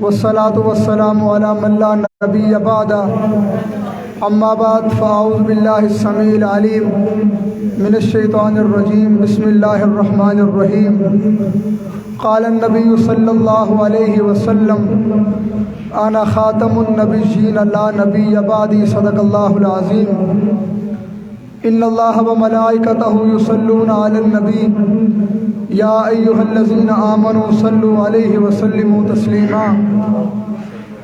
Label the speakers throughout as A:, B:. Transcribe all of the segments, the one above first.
A: والصلاة والسلام على من لا نبي بعده اما بعد فاعوذ باللہ السمیع العلیم من الشیطان الرجیم بسم اللہ الرحمن الرحیم قال النبی صلی اللہ علیہ وسلم انا خاتم النبیین لا نبی بعدی صدق اللہ العظیم ان اللہ وملائکتہ یصلون علی النبی یا ایہا الذین آمنوا صلوا علیہ وسلموا تسلیما۔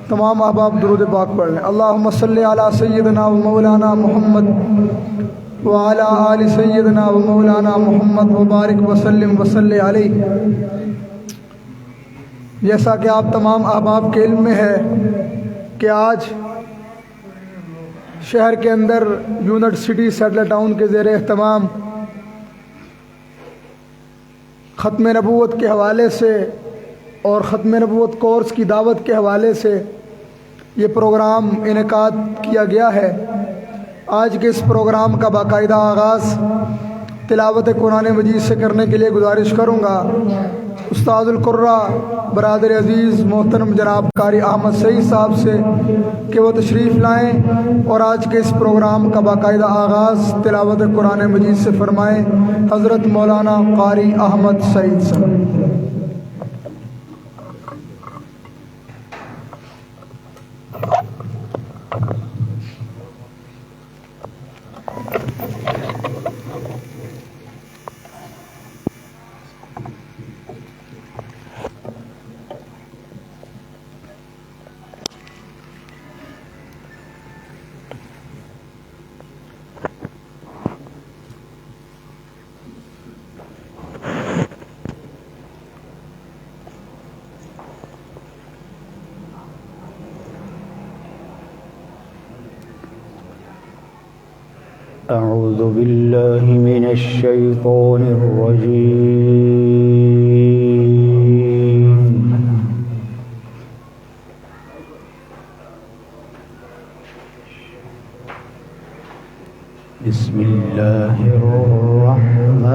A: تمام احباب درود پاک پڑھ لیں۔ اللہم صلی علی سیدنا و مولانا محمد وعلی آل سیدنا و مولانا محمد وبارک وسلم وصلی علیہ۔ جیسا کہ آپ تمام احباب کے علم میں ہے کہ آج شہر کے اندر یونیورسٹی سیٹل ٹاؤن کے زیر اہتمام ختم نبوت کے حوالے سے اور ختم نبوت کورس کی دعوت کے حوالے سے یہ پروگرام انعقاد کیا گیا ہے۔ آج کے اس پروگرام کا باقاعدہ آغاز تلاوت قرآن مجید سے کرنے کے لیے گزارش کروں گا استاد القرہ برادر عزیز محترم جناب قاری احمد سعید صاحب سے کہ وہ تشریف لائیں اور آج کے اس پروگرام کا باقاعدہ آغاز تلاوت قرآن مجید سے فرمائیں۔ حضرت مولانا قاری احمد سعید صاحب۔
B: اعوذ باللہ من الشیطان الرجیم بسم اللہ الرحمن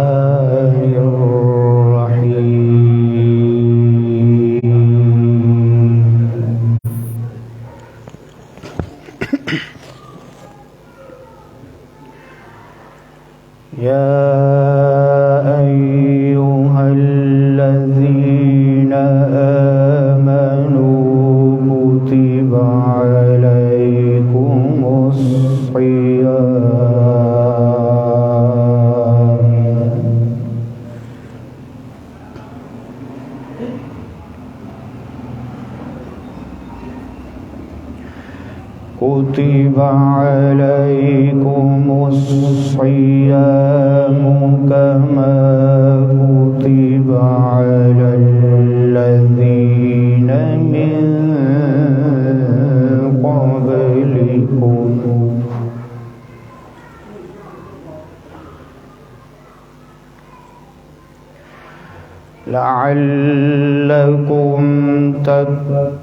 B: الرحیم يا أيها الذين آمنوا كتب عليكم الصيام كتب عليكم الصيام كما كتب على الذين من قبلكم لعلكم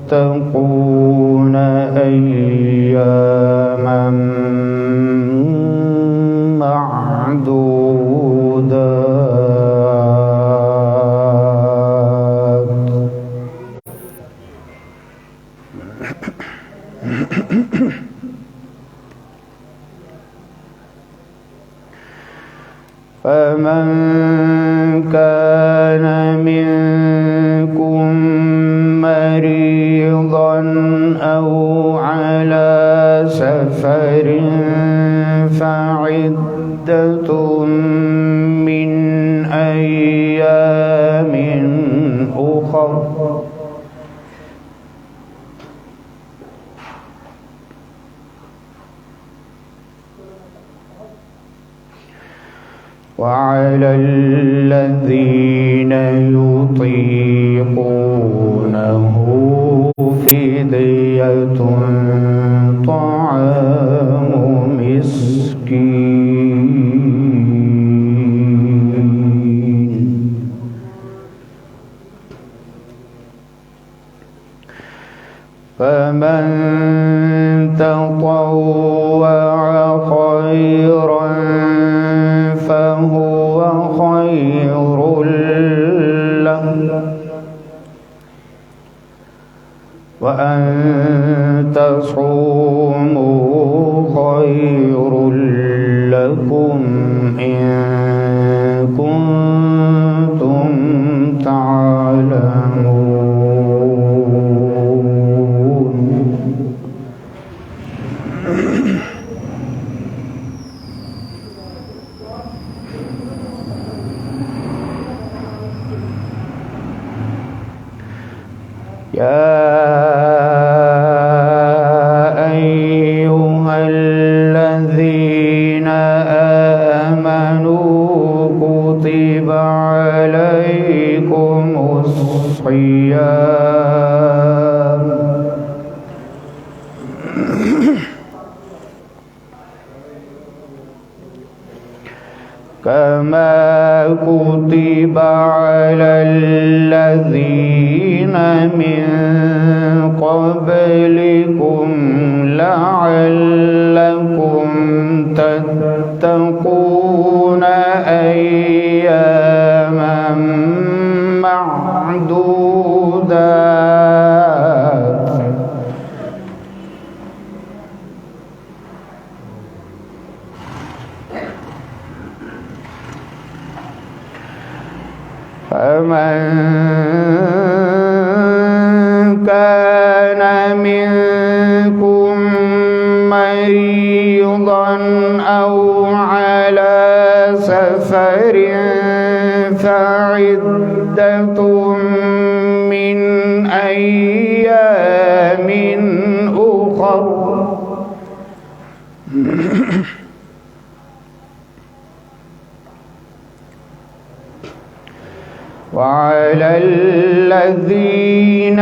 B: تتقون أياما معدودات فمن كان منكم مريضا أو على سفر فعدة من أيام أخر وعلى الذين يطيقونه فدية طعام مسكين فمن تطوع خيرا فهو خير له وأن تصوموا خير لكم إن كنتم تعلمون. يا أيها الذين آمنوا كتب عليكم الصيام كما كتب على الذين من قبلكم لعلكم تتقون أياما معدودات. فمن كان منكم مريضا أو على سفر فعدة من أيام أخر. وعلى الذين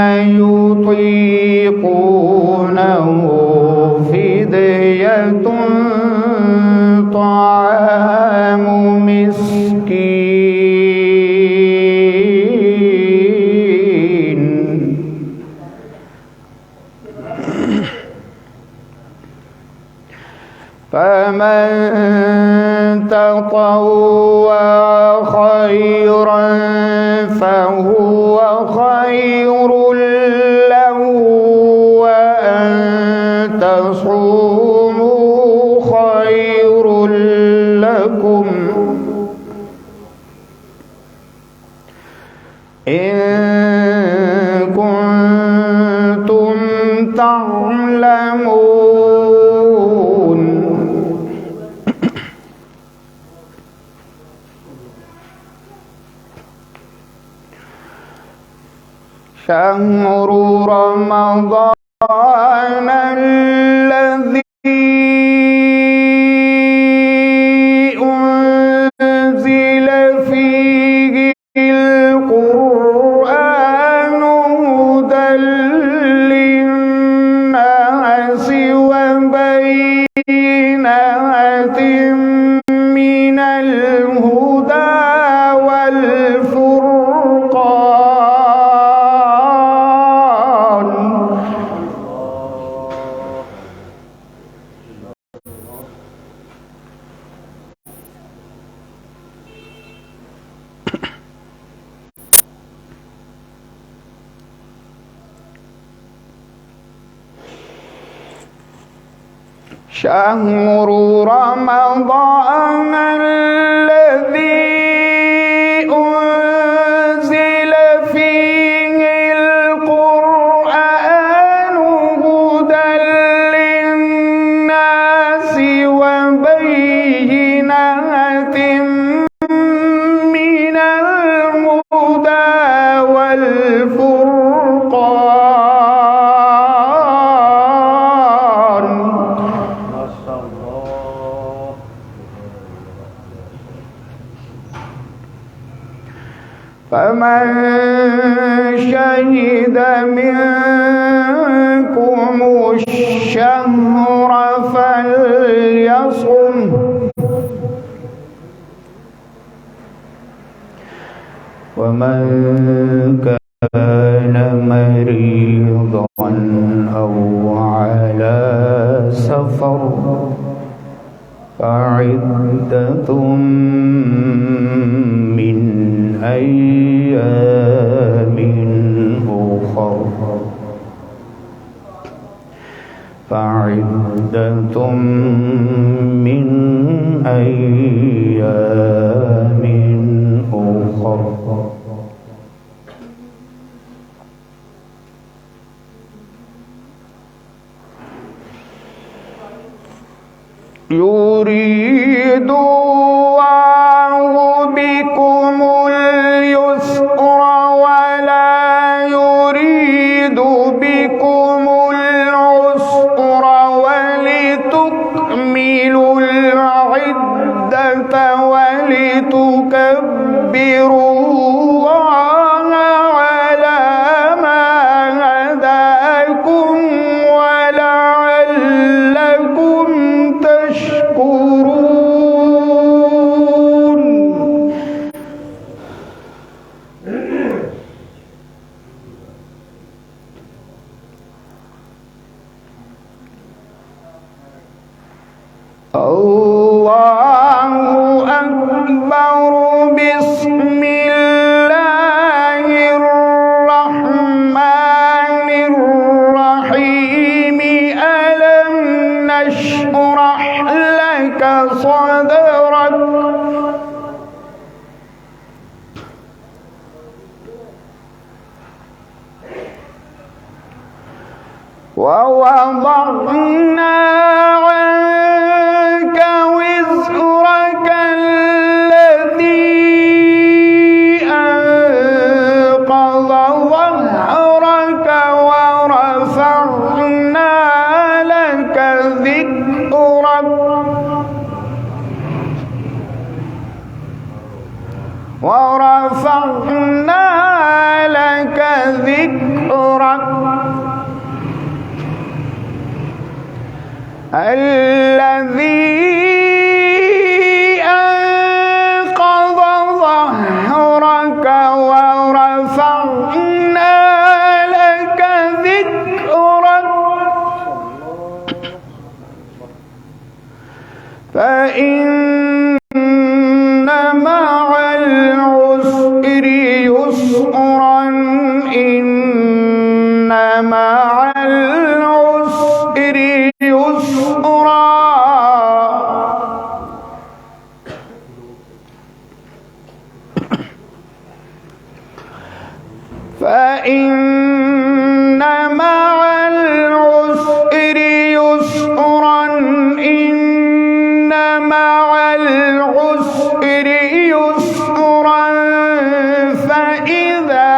B: يطيقونه فدية طعام مسكين. فمن تطوع خيرا فهو خير له وأن تصوموا خير لكم إن كنتم تعلمون. شهر رمضان الذي أنزل فيه القرآن هدى للناس وبينات من الهدى والفرقان. شهر رمضان الذي أنزل فيه القرآن هدى للناس وبينات من الهدى والفرقان. فمن شهد منكم الشهر فليصم. ومن كان مريضا أو على سفر فعدة من أيام أخر. فعدة من أيام أخر يريد الله بكم اليسر ولا يريد بكم العسر ولتكملوا العدة ولتكبروا الله على ما هداكم ولعلكم تشكرون. الله أكبر. بسم الله الرحمن الرحيم. ألم نشرح لك صدرك ووضعنا عنك وزرك الذي أنقض ظهرك ورفعنا لك ذكرك الذي أنقض ظهرك ورفعنا لك ذكرك فإن مع العسر يسرا إن مع العسر يسرا فإن مع العسر يسرا إن مع العسر يسرا فإذا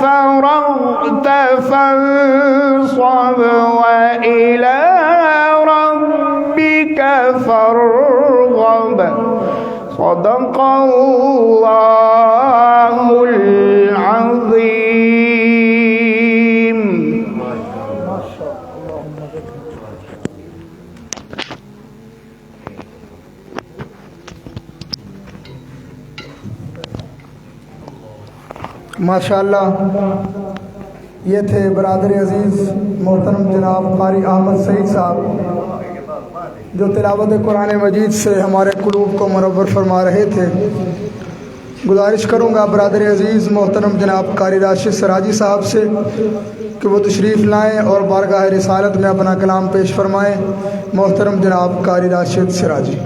B: فرغت فانصب وإلى ربك فارغب. صدق الله العظيم.
A: ماشاءاللہ یہ تھے برادر عزیز محترم جناب قاری احمد سعید صاحب جو تلاوت قرآن مجید سے ہمارے قلوب کو منور فرما رہے تھے. گزارش کروں گا برادر عزیز محترم جناب قاری راشد سراجی صاحب سے کہ وہ تشریف لائیں اور بارگاہ رسالت میں اپنا کلام پیش فرمائیں. محترم جناب قاری راشد سراجی.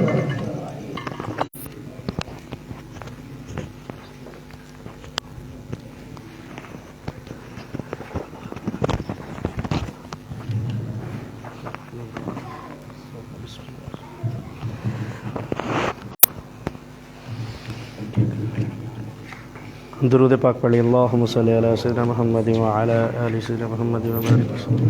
C: درود پاک پڑھی. اللہم صلی علی سیدنا محمد وعلی آل سیدنا محمد وبارک وسلم.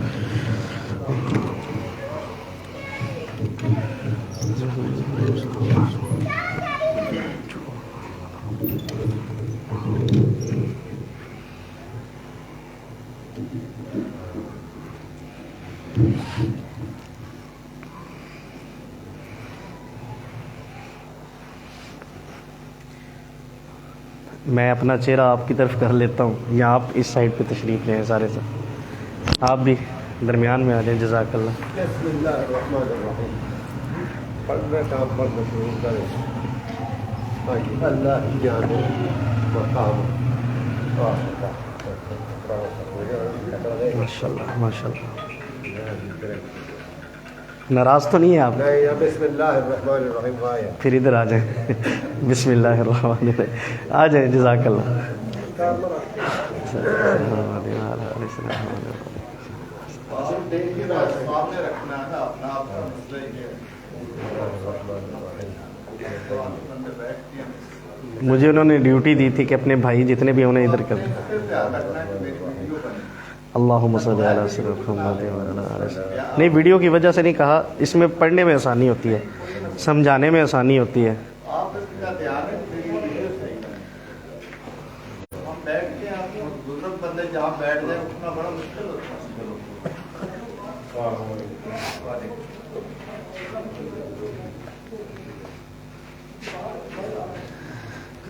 C: میں اپنا چہرہ آپ کی طرف کر لیتا ہوں یا آپ اس سائڈ پہ تشریف لیں سارے سے. آپ بھی درمیان میں آ جائیں. جزاک اللہ.
D: بسم اللہ الرحمن الرحیم. پڑھنے کا مرد شروع کریں تاکہ اللہ ہی جانے مقام.
C: ماشاء اللہ ماشاء اللہ. ناراض تو نہیں ہیں آپ؟
D: نہیں یا بسم اللہ الرحمن الرحیم وائے
C: پھر ادھر آ جائیں بسم اللہ الرحمن الرحیم آ جائیں جزاک اللہ مجھے انہوں نے ڈیوٹی دی تھی کہ اپنے بھائی جتنے بھی انہیں ادھر کر دیں اللہم صلی علی سیدنا محمد وعلی آلہ سیدنا۔ نہیں ویڈیو کی وجہ سے نہیں کہا، اس میں پڑھنے میں آسانی ہوتی ہے، سمجھانے میں آسانی ہوتی ہے۔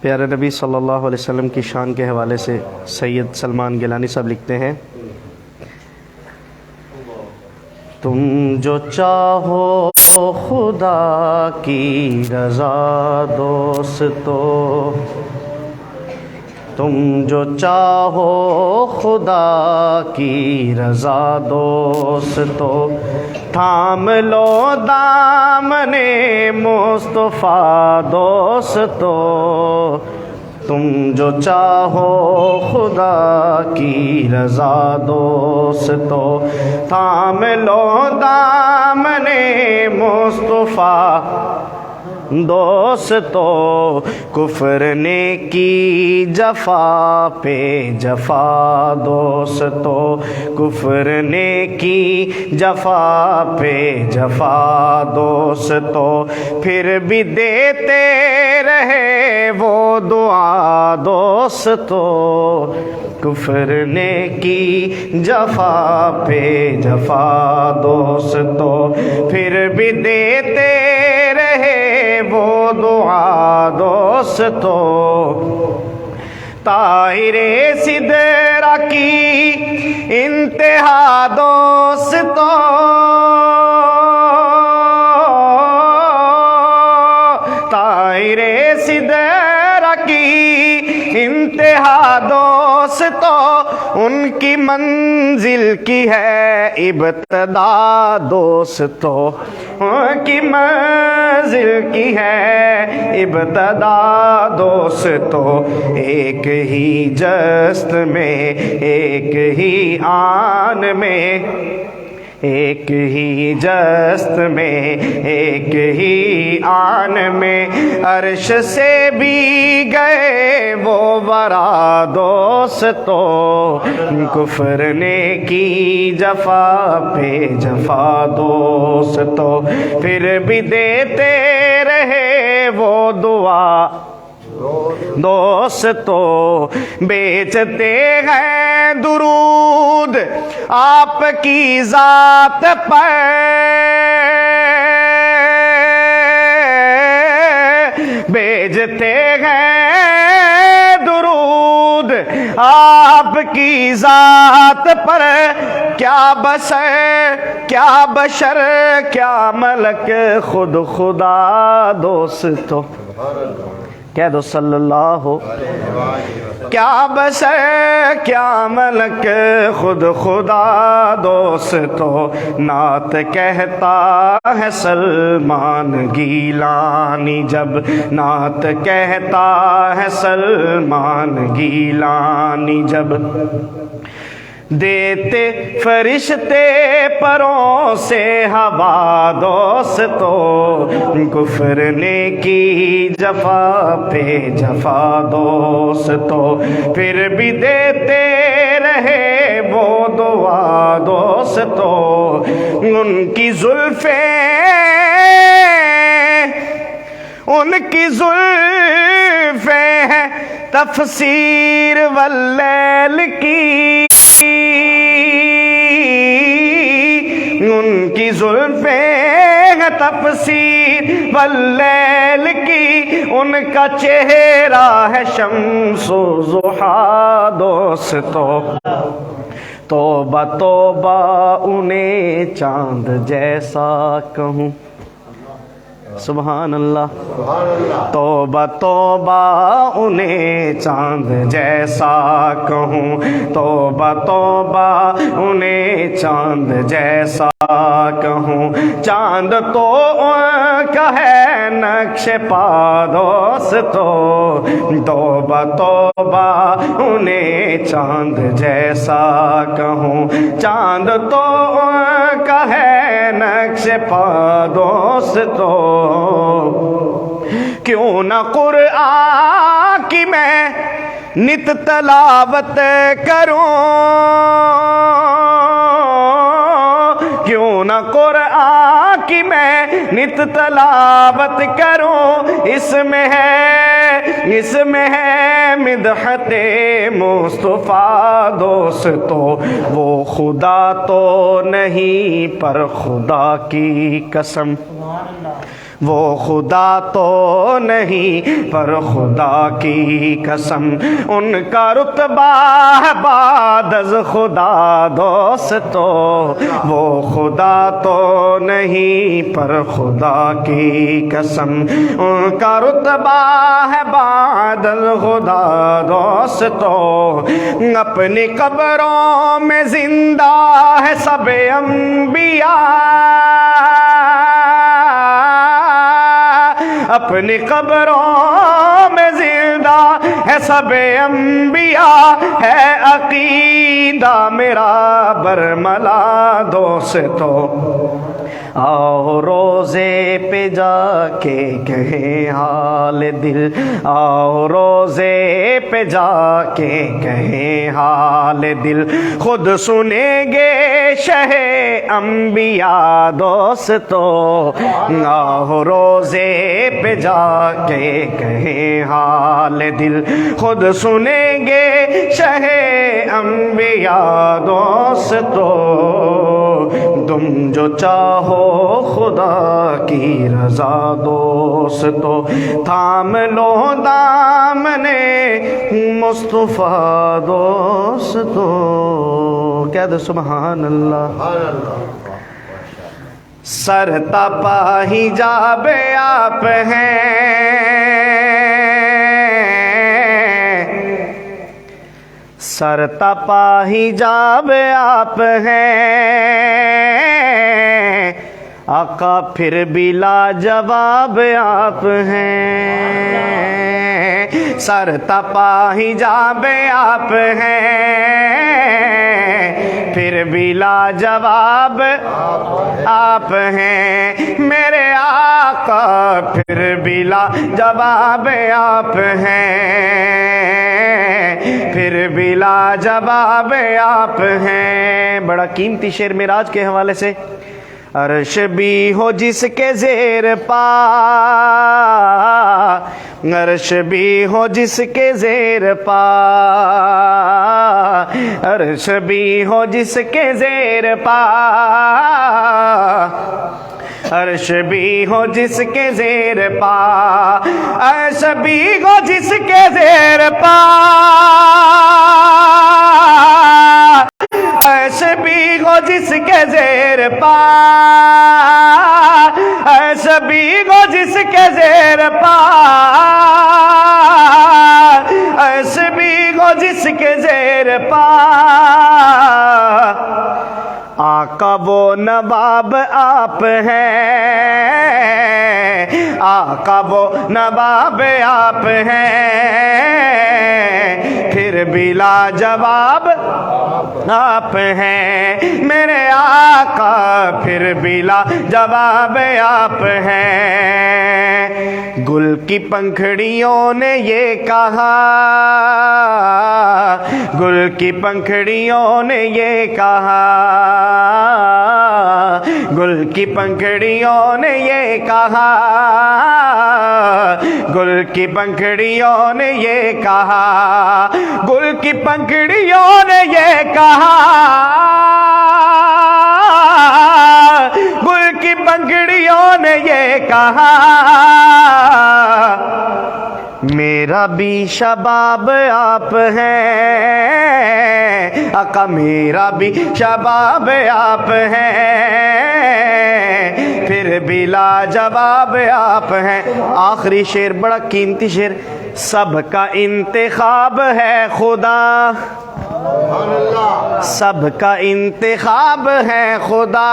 C: پیارے نبی صلی اللہ علیہ وسلم کی شان کے حوالے سے سید سلمان گیلانی صاحب لکھتے ہیں، تم جو چاہو خدا کی رضا دوستو، تم جو چاہو خدا کی رضا دوستو، تھام لو دامن مصطفیٰ دوستو، تم جو چاہو خدا کی رضا دوستو، تھام لو دامن مصطفیٰ دوستو، کفر نے کی جفا پہ جفا دوستو، کفر نے کی جفا پہ جفا دوستو، پھر بھی دیتے رہے وہ دعا دوستو، کفر نے کی جفا پہ جفا دوستو، پھر بھی دیتے رہے وہ دعا دوستو، طاہر سدرہ کی انتہا دوستو، طاہر سدرہ کی انتہا دوستو، ان کی منزل کی ہے ابتدا دوستو، ان کی منزل کی ہے ابتدا دوستو، ایک ہی جست میں ایک ہی آن میں، ایک ہی جست میں ایک ہی آن میں، عرش سے بھی گئے وہ ورا دوستو، کفر نے کی جفا پہ جفا دوستو، پھر بھی دیتے رہے وہ دعا دوستو، بیچتے ہیں درود آپ کی ذات پر، بیچتے ہیں درود آپ کی ذات پر، کیا بشر کیا بشر کیا ملک خود خدا دوستو، کہہ دو صلی اللہ ہو، کیا بشر کیا ملک خود خدا دوستو، نعت کہتا ہے سلمان گیلانی جب، نعت کہتا ہے سلمان گیلانی جب، دیتے فرشتے پروں سے ہوا دوستو، کفر نے کی جفا پہ جفا دوستو، پھر بھی دیتے رہے وہ دعا دوستو، ان کی زلفیں ہیں تفسیر واللیل کی، ان کی زلفیں ہیں تفسیر واللیل کی، ان کا چہرہ ہے شمس و ضحیٰ دوستو، توبہ توبہ انہیں چاند جیسا کہوں، سبحان اللہ توبہ توبہ انہیں چاند جیسا کہوں توبہ توبہ انہیں چاند جیسا کہوں چاند تو ان کا ہے نقش پادوس تو توبہ توبہ انہیں چاند جیسا کہوں چاند تو ان کا ہے نقش پادوس تو کیوں نہ قرآن کی میں نت تلاوت کروں کیوں نہ قرآن کی میں نت تلاوت کروں اس میں ہے مدحت مصطفیٰ دوستو وہ خدا تو نہیں پر خدا کی قسم وہ خدا تو نہیں پر خدا کی قسم ان کا رتبہ ہے بعد از خدا دوستو وہ خدا تو نہیں پر خدا کی قسم ان کا رتبہ ہے بعد از خدا دوستو اپنی قبروں میں زندہ ہے سب انبیاء اپنی قبروں میں زندہ ہے سب انبیاء ہے عقیدہ میرا برملا دوستو آؤ روزے پہ جا کے کہیں حال دل آؤ روزے پہ جا کے کہیں حال دل خود سنیں گے شہ انبیاء دوستو آؤ روزے پہ جا کے کہیں حال دل خود سنیں گے شہ انبیاء دوستو تم جو چاہو خدا کی رضا دوستو تھام لو دامنے مصطفیٰ دوستو کہہ دو سبحان اللہ سر تپا حجاب آپ ہیں سر تپا حجاب آپ ہیں آقا پھر بھی لاجواب آپ ہیں سر تپا حجاب آپ ہیں پھر بھی لاجواب آپ ہیں میرے آقا پھر بھی لاجواب آپ ہیں پھر بھی لاجواب آپ ہیں بڑا قیمتی شعر معراج کے حوالے سے عرش بھی ہو جس کے زیر پا عرش بھی ہو جس کے زیر پا عرش بھی ہو جس کے زیر پا عرش بھی ہو جس کے زیر پا عرش بھی ہو جس کے زیر پا عرش بھی ہو جس کے زیر پا عرش بھی ہو جس کے زیر پا عرش بھی ہو جس کے زیر پا آقا وہ نواب آپ ہیں آقا وہ نواب آپ ہیں پھر بھی لاجواب آپ ہیں میرے آقا پھر بھی لاجواب آپ ہیں گل کی پنکھڑیوں نے یہ کہا گل کی پنکھڑیوں نے یہ کہا گل کی پنکھڑیوں نے یہ کہا گل کی پنکھڑیوں نے یہ کہا گل کی پنکھڑیوں نے یہ کہا گل کی پنکھڑیوں نے یہ کہا میرا بھی شباب آپ ہیں آقا میرا بھی شباب آپ ہیں پھر پھر بھی لاجواب آپ ہیں. آخری شعر بڑا قیمتی شعر. سب کا انتخاب ہے خدا, سب کا انتخاب ہے خدا,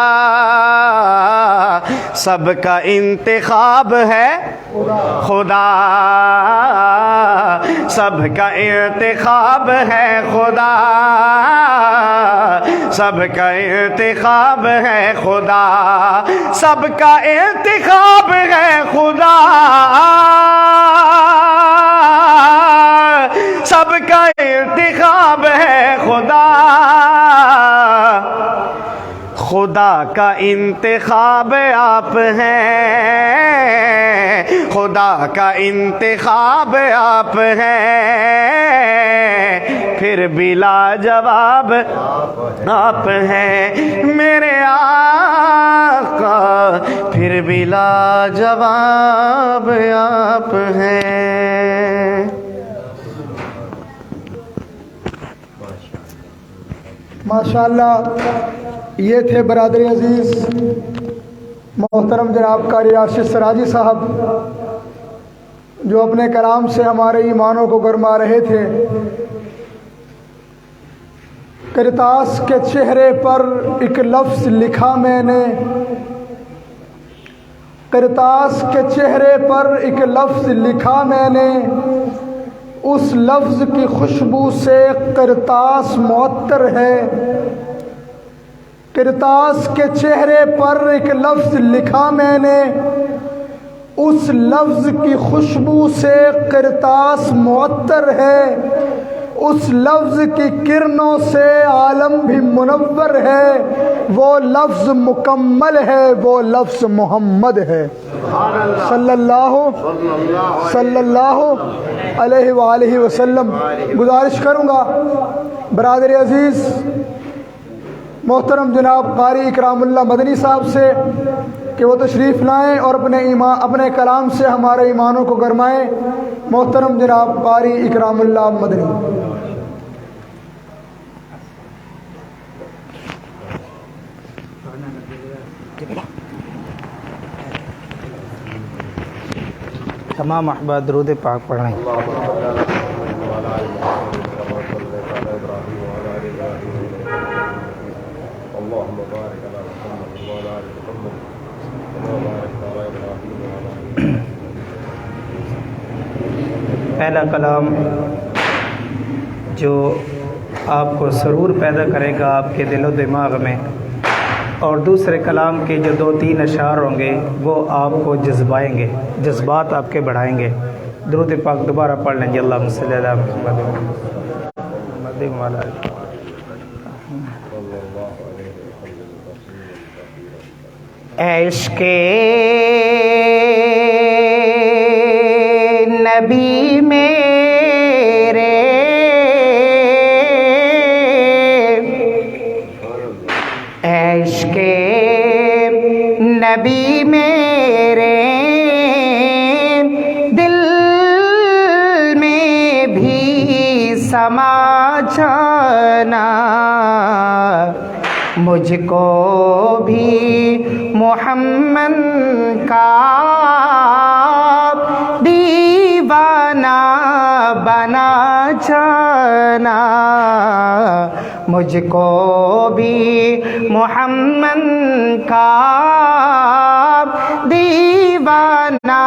C: سب کا انتخاب ہے خدا, سب کا انتخاب ہے خدا, سب کا انتخاب ہے خدا, سب کا انتخاب ہے خدا, سب کا انتخاب ہے خدا, خدا کا انتخاب آپ ہیں, خدا کا انتخاب آپ ہیں, پھر بھی لاجواب آپ ہیں میرے آقا, پھر بھی لاجواب آپ ہیں.
A: ماشاءاللہ, یہ تھے برادر عزیز محترم جناب قاری راشد سراجی صاحب, جو اپنے کلام سے ہمارے ایمانوں کو گرما رہے تھے. کرتاس کے چہرے پر ایک لفظ لکھا میں نے, کرتاس کے چہرے پر ایک لفظ لکھا میں نے, اس لفظ کی خوشبو سے کرتاس معطر ہے. کرتاس کے چہرے پر ایک لفظ لکھا میں نے, اس لفظ کی خوشبو سے کرتاس معطر ہے. اس لفظ کی کرنوں سے عالم بھی منور ہے. وہ لفظ مکمل ہے, وہ لفظ محمد ہے صلی اللہ علیہ وآلہ وسلم. گزارش کروں گا برادر عزیز محترم جناب قاری اکرام اللہ مدنی صاحب سے کہ وہ تشریف لائیں اور اپنے کلام سے ہمارے ایمانوں کو گرمائیں. محترم جناب قاری اکرام اللہ مدنی.
E: تمام احباب درود پاک پڑھیں. پہلا کلام جو آپ کو سرور پیدا کرے گا آپ کے دل و دماغ میں, اور دوسرے کلام کے جو 2-3 اشعار ہوں گے وہ آپ کو جذبائیں گے, جذبات آپ کے بڑھائیں گے. درود پاک دوبارہ پڑھ لیں گے. اللہم صلی علی محمد وعلی آلہ. عشق نبی میرے, عشق نبی میرے, دل میں بھی سما جانا. مجھ کو بھی محمد کا دیوانہ بنا جانا. مجھ کو بھی محمد کا دیوانہ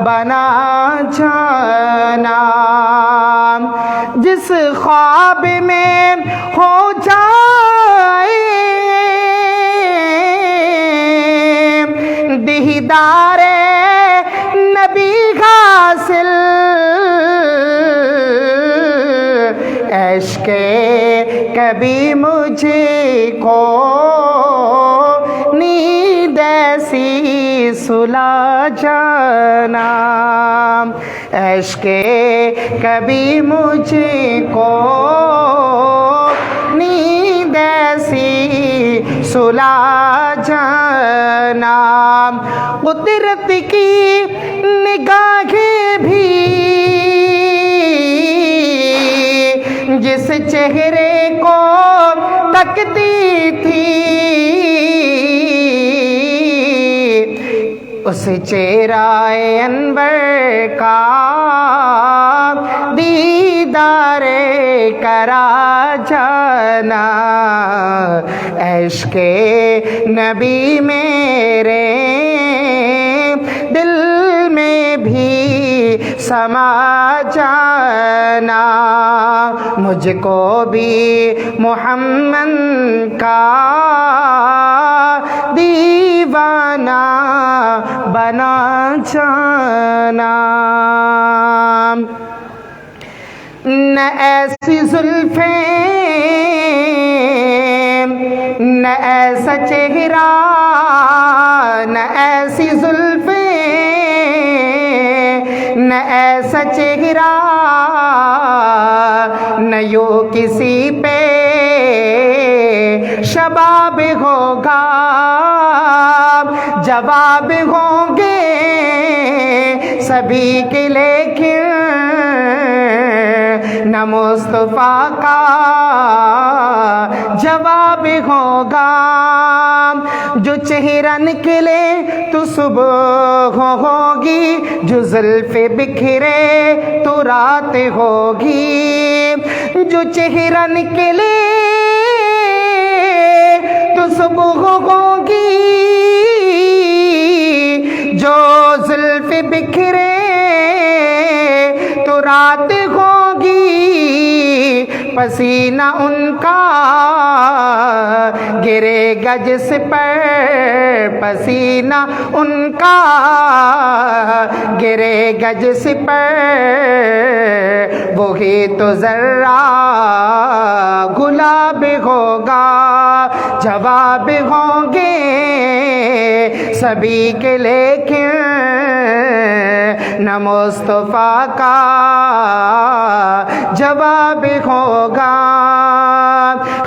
E: بنا جانا. جس خواب میں ہو جائے دیدار نبی حاصل, عشق کبھی مجھے کو نیند ایسی سلا جانا. عشق کبھی مجھے کو نیند ایسی سلا جانا. قدرت کی نگاہیں بھی جس چہرے کو تکتی تھی,
B: اس چہرہ انور کا دیدار کرا جانا، عشق نبی میرے دل میں بھی سما جانا، مجھ کو بھی محمد کا دیوانہ بنا جانا۔ نہ ایسی زلفیں نہ ایسا چہرہ، نہ ایسی زلفیں نہ ایسا چہرہ، نہ یوں کسی پہ شباب ہوگا، جواب ہوں گے سبھی کے لیکن نہ مصطفیٰ کا جواب ہوگا۔ جو چہرہ نکلے تو صبح ہوگی، جو زلفیں بکھرے تو رات ہوگی، جو چہرہ نکلے تو صبح ہوگی، جو زلفیں بکھرے تو رات ہوگی، پسینہ ان کا گرے گا جس پر، پسینہ ان کا گرے گا جس پر، وہی تو ذرہ گلاب ہوگا، جواب ہوں گے سبھی کے لیکن نہ مصطفیٰ کا جواب ہوگا۔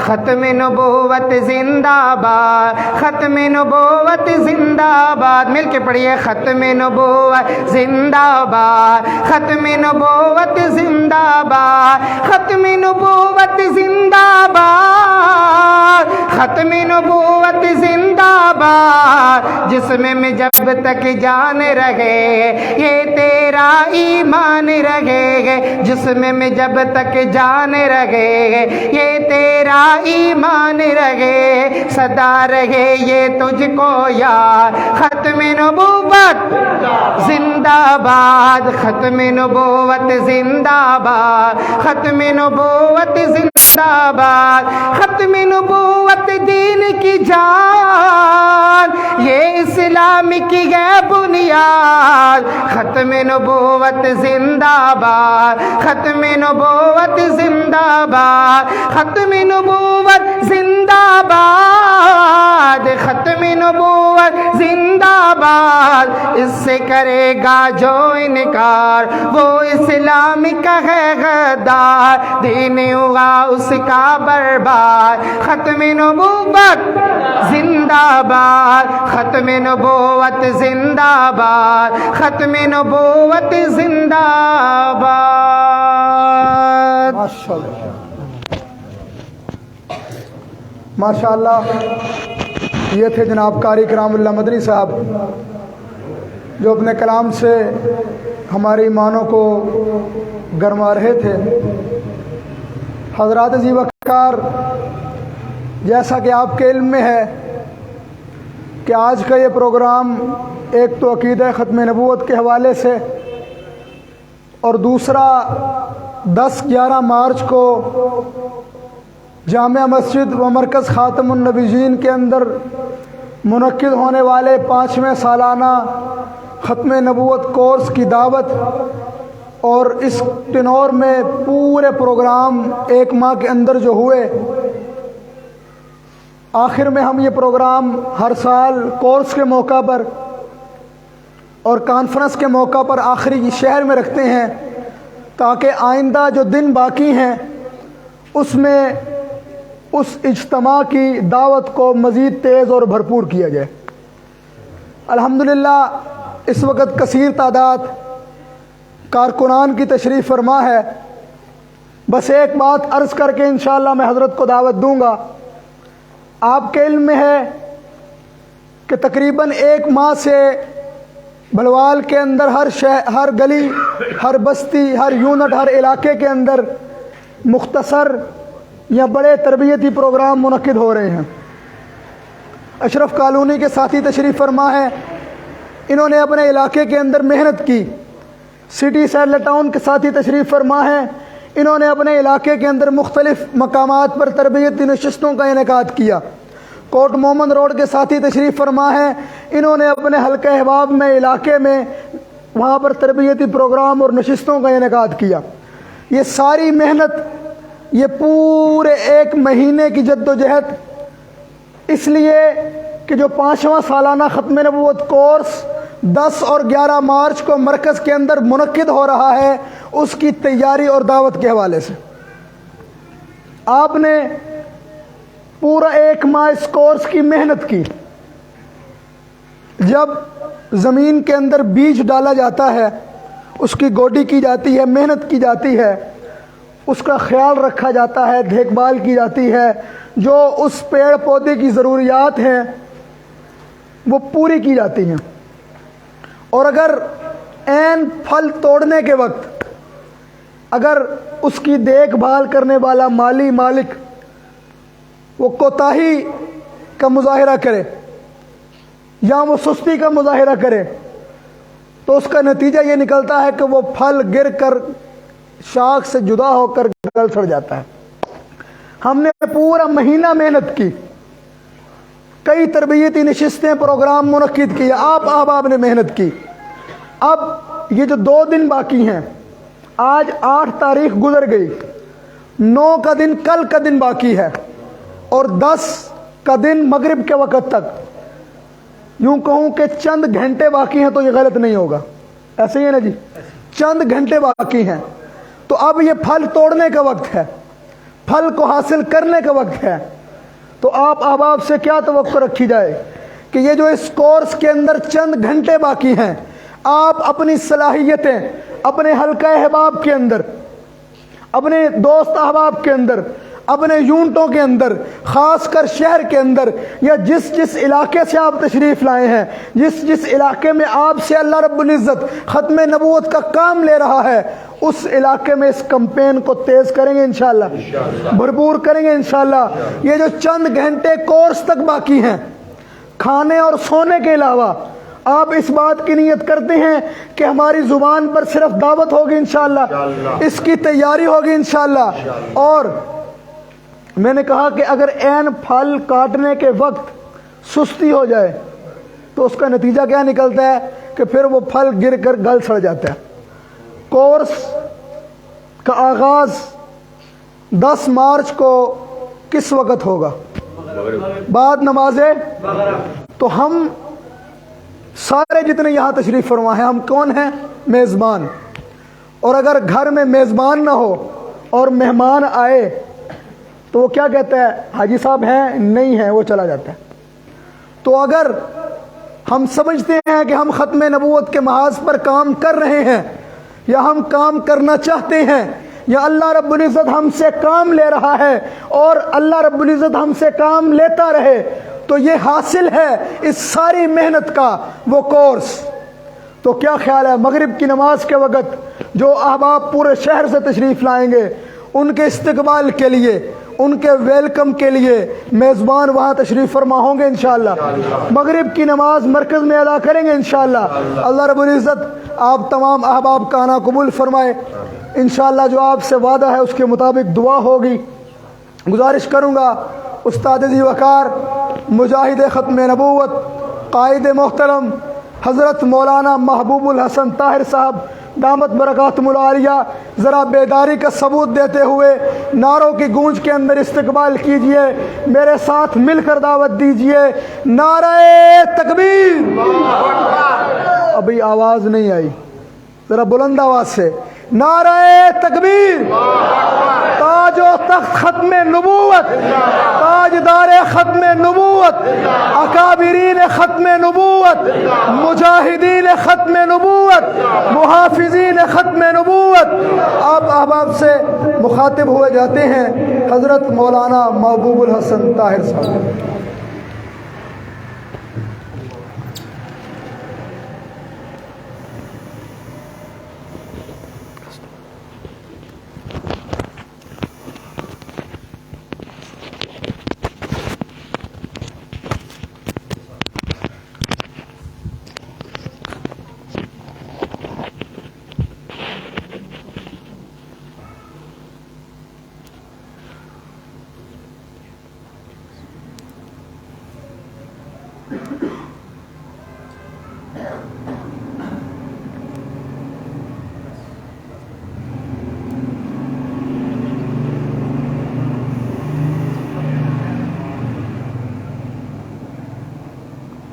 B: ختم نبوت زندہ باد، ختم نبوت زندہ باد، مل کے پڑھیے، ختم نبوت زندہ باد، ختم نبوت زندہ باد، ختم نبوت زندہ باد، ختم نبوت زندہ باد، جسم میں جب تک جان رہے یہ تیرا ایمان رہے گے، جسم میں جب تک جان رہے یہ تیرا ایمان رہے، صدا رہے یہ تجھ کو یاد، ختم نبوت زندہ باد، ختم نبوت زندہ باد، ختم نبوت زندہ باد، ختم نبوت دین کی جان، یہ اسلام کی ہے بنیاد، ختم نبوت زندہ باد، ختم نبوت زندہ باد، ختم نبوت زندہ باد، ختم نبوت زندہ باد، اس سے کرے گا جو انکار وہ اسلام کا ہے غدار، دین ہوا اس کا برباد، ختم نبوت زندہ باد، ختم نبوت زندہ باد، ختم نبوت زندہ باد۔
A: ماشاء اللہ، یہ تھے جناب قاری کرام اللہ مدنی صاحب، جو اپنے کلام سے ہمارے ایمانوں کو گرما رہے تھے۔ حضرات عزیز وقار، جیسا کہ آپ کے علم میں ہے کہ آج کا یہ پروگرام ایک تو عقیدہ ختم نبوت کے حوالے سے، اور دوسرا 10-11 مارچ کو جامع مسجد و مرکز خاتم النبیین کے اندر منعقد ہونے والے 5ویں سالانہ ختم نبوت کورس کی دعوت، اور اس ٹنور میں پورے پروگرام 1 ماہ کے اندر جو ہوئے، آخر میں ہم یہ پروگرام ہر سال کورس کے موقع پر اور کانفرنس کے موقع پر آخری شہر میں رکھتے ہیں، تاکہ آئندہ جو دن باقی ہیں اس میں اس اجتماع کی دعوت کو مزید تیز اور بھرپور کیا جائے۔ الحمدللہ اس وقت کثیر تعداد کارکنان کی تشریف فرما ہے۔ بس ایک بات عرض کر کے انشاءاللہ میں حضرت کو دعوت دوں گا۔ آپ کے علم میں ہے کہ تقریباً 1 ماہ سے بھلوال کے اندر ہر شہر، ہر گلی، ہر بستی، ہر یونٹ، ہر علاقے کے اندر مختصر یا بڑے تربیتی پروگرام منعقد ہو رہے ہیں۔ اشرف کالونی کے ساتھی تشریف فرما ہے، انہوں نے اپنے علاقے کے اندر محنت کی۔ سٹی سیٹل ٹاؤن کے ساتھی تشریف فرما ہے، انہوں نے اپنے علاقے کے اندر مختلف مقامات پر تربیتی نشستوں کا انعقاد کیا۔ کوٹ محمد روڈ کے ساتھی تشریف فرما ہے، انہوں نے اپنے حلقہ احباب میں، علاقے میں، وہاں پر تربیتی پروگرام اور نشستوں کا انعقاد کیا۔ یہ ساری محنت، یہ پورے 1 مہینے کی جد و جہد، اس لیے کہ جو 5واں سالانہ ختم نبوت کورس 10 اور 11 مارچ کو مرکز کے اندر منعقد ہو رہا ہے، اس کی تیاری اور دعوت کے حوالے سے آپ نے پورا 1 ماہ اس کورس کی محنت کی۔ جب زمین کے اندر بیج ڈالا جاتا ہے، اس کی گوڈی کی جاتی ہے، محنت کی جاتی ہے، اس کا خیال رکھا جاتا ہے، دیکھ بھال کی جاتی ہے، جو اس پیڑ پودے کی ضروریات ہیں وہ پوری کی جاتی ہیں، اور اگر عین پھل توڑنے کے وقت اگر اس کی دیکھ بھال کرنے والا مالی مالک وہ کوتاہی کا مظاہرہ کرے یا وہ سستی کا مظاہرہ کرے، تو اس کا نتیجہ یہ نکلتا ہے کہ وہ پھل گر کر شاخ سے جدا ہو کر گل سڑ جاتا ہے۔ ہم نے پورا مہینہ محنت کی، کئی تربیتی نشستیں، پروگرام منعقد کیے، آپ احباب نے محنت کی۔ اب یہ جو 2 دن باقی ہیں، آج 8 تاریخ گزر گئی، 9 کا دن کل کا دن باقی ہے، اور 10 کا دن مغرب کے وقت تک، یوں کہوں کہ چند گھنٹے باقی ہیں تو یہ غلط نہیں ہوگا، ایسے ہی ہے نا جی، چند گھنٹے باقی ہیں۔ تو اب یہ پھل توڑنے کا وقت ہے، پھل کو حاصل کرنے کا وقت ہے۔ تو آپ احباب سے کیا توقع رکھی جائے کہ یہ جو اس کورس کے اندر چند گھنٹے باقی ہیں، آپ اپنی صلاحیتیں اپنے حلقہ احباب کے اندر، اپنے دوست احباب کے اندر، اپنے یونٹوں کے اندر، خاص کر شہر کے اندر، یا جس جس علاقے سے آپ تشریف لائے ہیں، جس جس علاقے میں آپ سے اللہ رب العزت ختم نبوت کا کام لے رہا ہے، اس علاقے میں اس کمپین کو تیز کریں گے انشاءاللہ، بھرپور کریں گے انشاءاللہ۔ یہ جو چند گھنٹے کورس تک باقی ہیں، کھانے اور سونے کے علاوہ آپ اس بات کی نیت کرتے ہیں کہ ہماری زبان پر صرف دعوت ہوگی انشاءاللہ، اس کی تیاری ہوگی انشاءاللہ۔ اور میں نے کہا کہ اگر عین پھل کاٹنے کے وقت سستی ہو جائے تو اس کا نتیجہ کیا نکلتا ہے کہ پھر وہ پھل گر کر گل سڑ جاتا ہے۔ کورس کا آغاز 10 مارچ کو کس وقت ہوگا؟ بعد نماز۔ تو ہم سارے جتنے یہاں تشریف فرما ہیں، ہم کون ہیں؟ میزبان۔ اور اگر گھر میں میزبان نہ ہو اور مہمان آئے تو وہ کیا کہتا ہے؟ حاجی صاحب ہیں؟ نہیں ہیں، وہ چلا جاتا ہے۔ تو اگر ہم سمجھتے ہیں کہ ہم ختم نبوت کے محاذ پر کام کر رہے ہیں، یا ہم کام کرنا چاہتے ہیں، یا اللہ رب العزت ہم سے کام لے رہا ہے اور اللہ رب العزت ہم سے کام لیتا رہے، تو یہ حاصل ہے اس ساری محنت کا وہ کورس۔ تو کیا خیال ہے مغرب کی نماز کے وقت جو احباب پورے شہر سے تشریف لائیں گے، ان کے استقبال کے لیے، ان کے ویلکم کے لیے میزبان وہاں تشریف فرما ہوں گے انشاءاللہ، مغرب کی نماز مرکز میں ادا کریں گے انشاءاللہ۔ اللہ رب العزت آپ تمام احباب کا آنا قبول فرمائے انشاءاللہ۔ جو آپ سے وعدہ ہے اس کے مطابق دعا ہوگی۔ گزارش کروں گا استاد ذی وقار، مجاہد ختم نبوت، قائد محترم حضرت مولانا محبوب الحسن طاہر صاحب دامت برکاتہم العالیہ، ذرا بیداری کا ثبوت دیتے ہوئے نعروں کی گونج کے اندر استقبال کیجئے، میرے ساتھ مل کر دعوت دیجئے۔ نعرہ تکبیر! ابھی آواز نہیں آئی، ذرا بلند آواز سے نعرہ تکبیر! تاج و تخت ختم نبوت، تاجدار ختم نبوت، اکابرین ختم نبوت، مجاہدین ختم نبوت، محافظین ختم نبوت۔ آپ احباب سے مخاطب ہوئے جاتے ہیں حضرت مولانا محبوب الحسن طاہر صاحب۔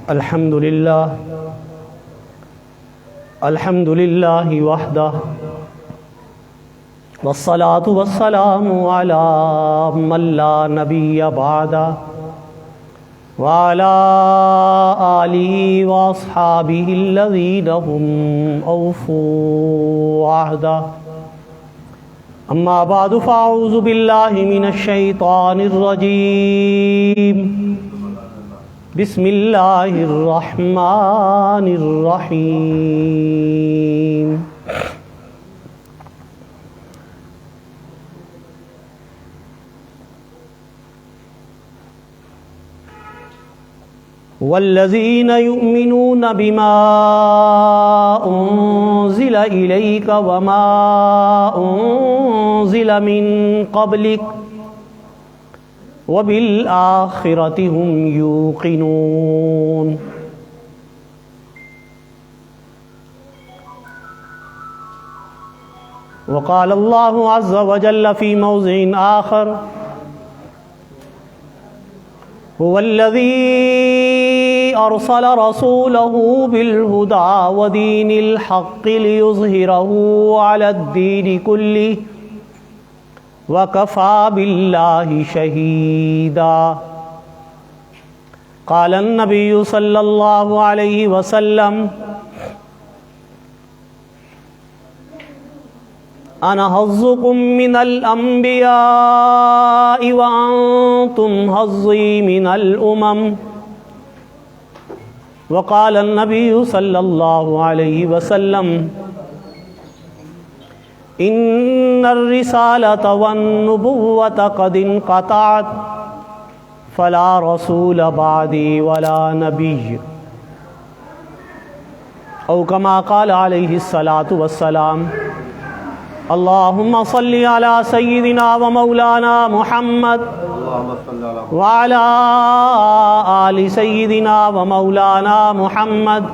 C: الحمد للہ وحدہ والصلاة والسلام على من لا نبی بعدہ وعلى آلہ واصحابہ الذین هم اوفوا عہدہ اما بعد فاعوذ باللہ من الشیطان الرجیم بسم اللہ الرحمن الرحیم والذین یؤمنون بما انزل الیک وما انزل من قبلک وبالآخرة هم يوقنون وقال الله عز وجل في موضع آخر هو الذي أرسل رسوله بالهدى ودين الحق ليظهره على الدين كله وَكَفَى بِاللَّهِ شَهِيدًا قال النبي صلى الله عليه وسلم أنا حظكم من الأنبياء وأنتم حظي من الأمم وقال النبي صلى الله عليه وسلم ان الرسالة والنبوة قد انقطعت فلا رسول بعدي ولا نبي او كما قال عليه الصلاة والسلام اللهم صل على سيدنا ومولانا محمد وعلى آل سيدنا ومولانا محمد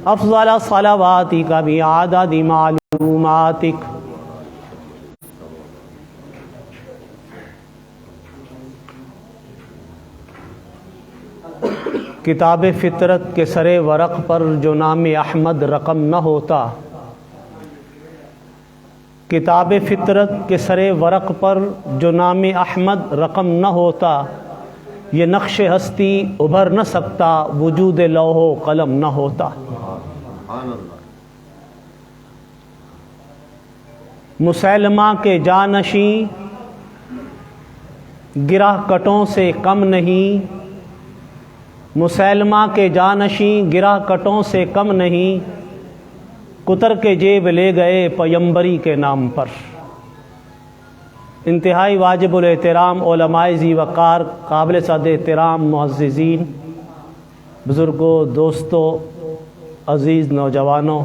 C: افضل صلواتك بعدد معلوماتك کتاب فطرت کے سرے ورق پر جو نام احمد رقم نہ ہوتا، کتاب فطرت کے سرے ورق پر جو نام احمد رقم نہ ہوتا، یہ نقش ہستی ابھر نہ سکتا وجود لوح و قلم نہ ہوتا۔ مسیلمہ کے جانشیں گرہ کٹوں سے کم نہیں، مسیلمہ کے جانشیں گرہ کٹوں سے کم نہیں، کتر کے جیب لے گئے پیمبری کے نام پر۔ انتہائی واجب الاحترام علماء ذی وقار، قابل صد احترام معززین، بزرگوں، دوستوں، عزیز نوجوانوں،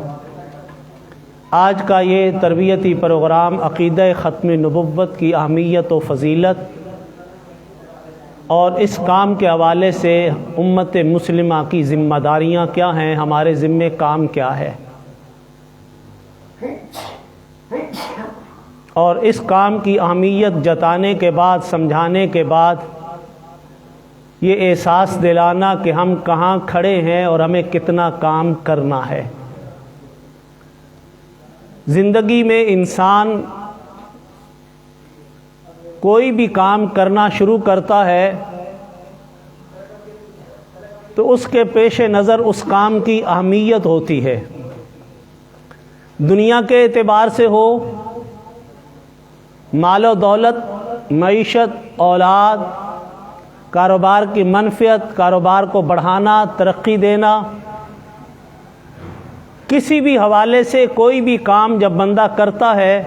C: آج کا یہ تربیتی پروگرام عقیدہ ختم نبوت کی اہمیت و فضیلت اور اس کام کے حوالے سے امت مسلمہ کی ذمہ داریاں کیا ہیں، ہمارے ذمہ کام کیا ہے، اور اس کام کی اہمیت جتانے کے بعد، سمجھانے کے بعد، یہ احساس دلانا کہ ہم کہاں کھڑے ہیں اور ہمیں کتنا کام کرنا ہے۔ زندگی میں انسان کوئی بھی کام کرنا شروع کرتا ہے تو اس کے پیش نظر اس کام کی اہمیت ہوتی ہے، دنیا کے اعتبار سے ہو، مال و دولت، معیشت، اولاد، کاروبار کی منفعت، کاروبار کو بڑھانا، ترقی دینا، کسی بھی حوالے سے کوئی بھی کام جب بندہ کرتا ہے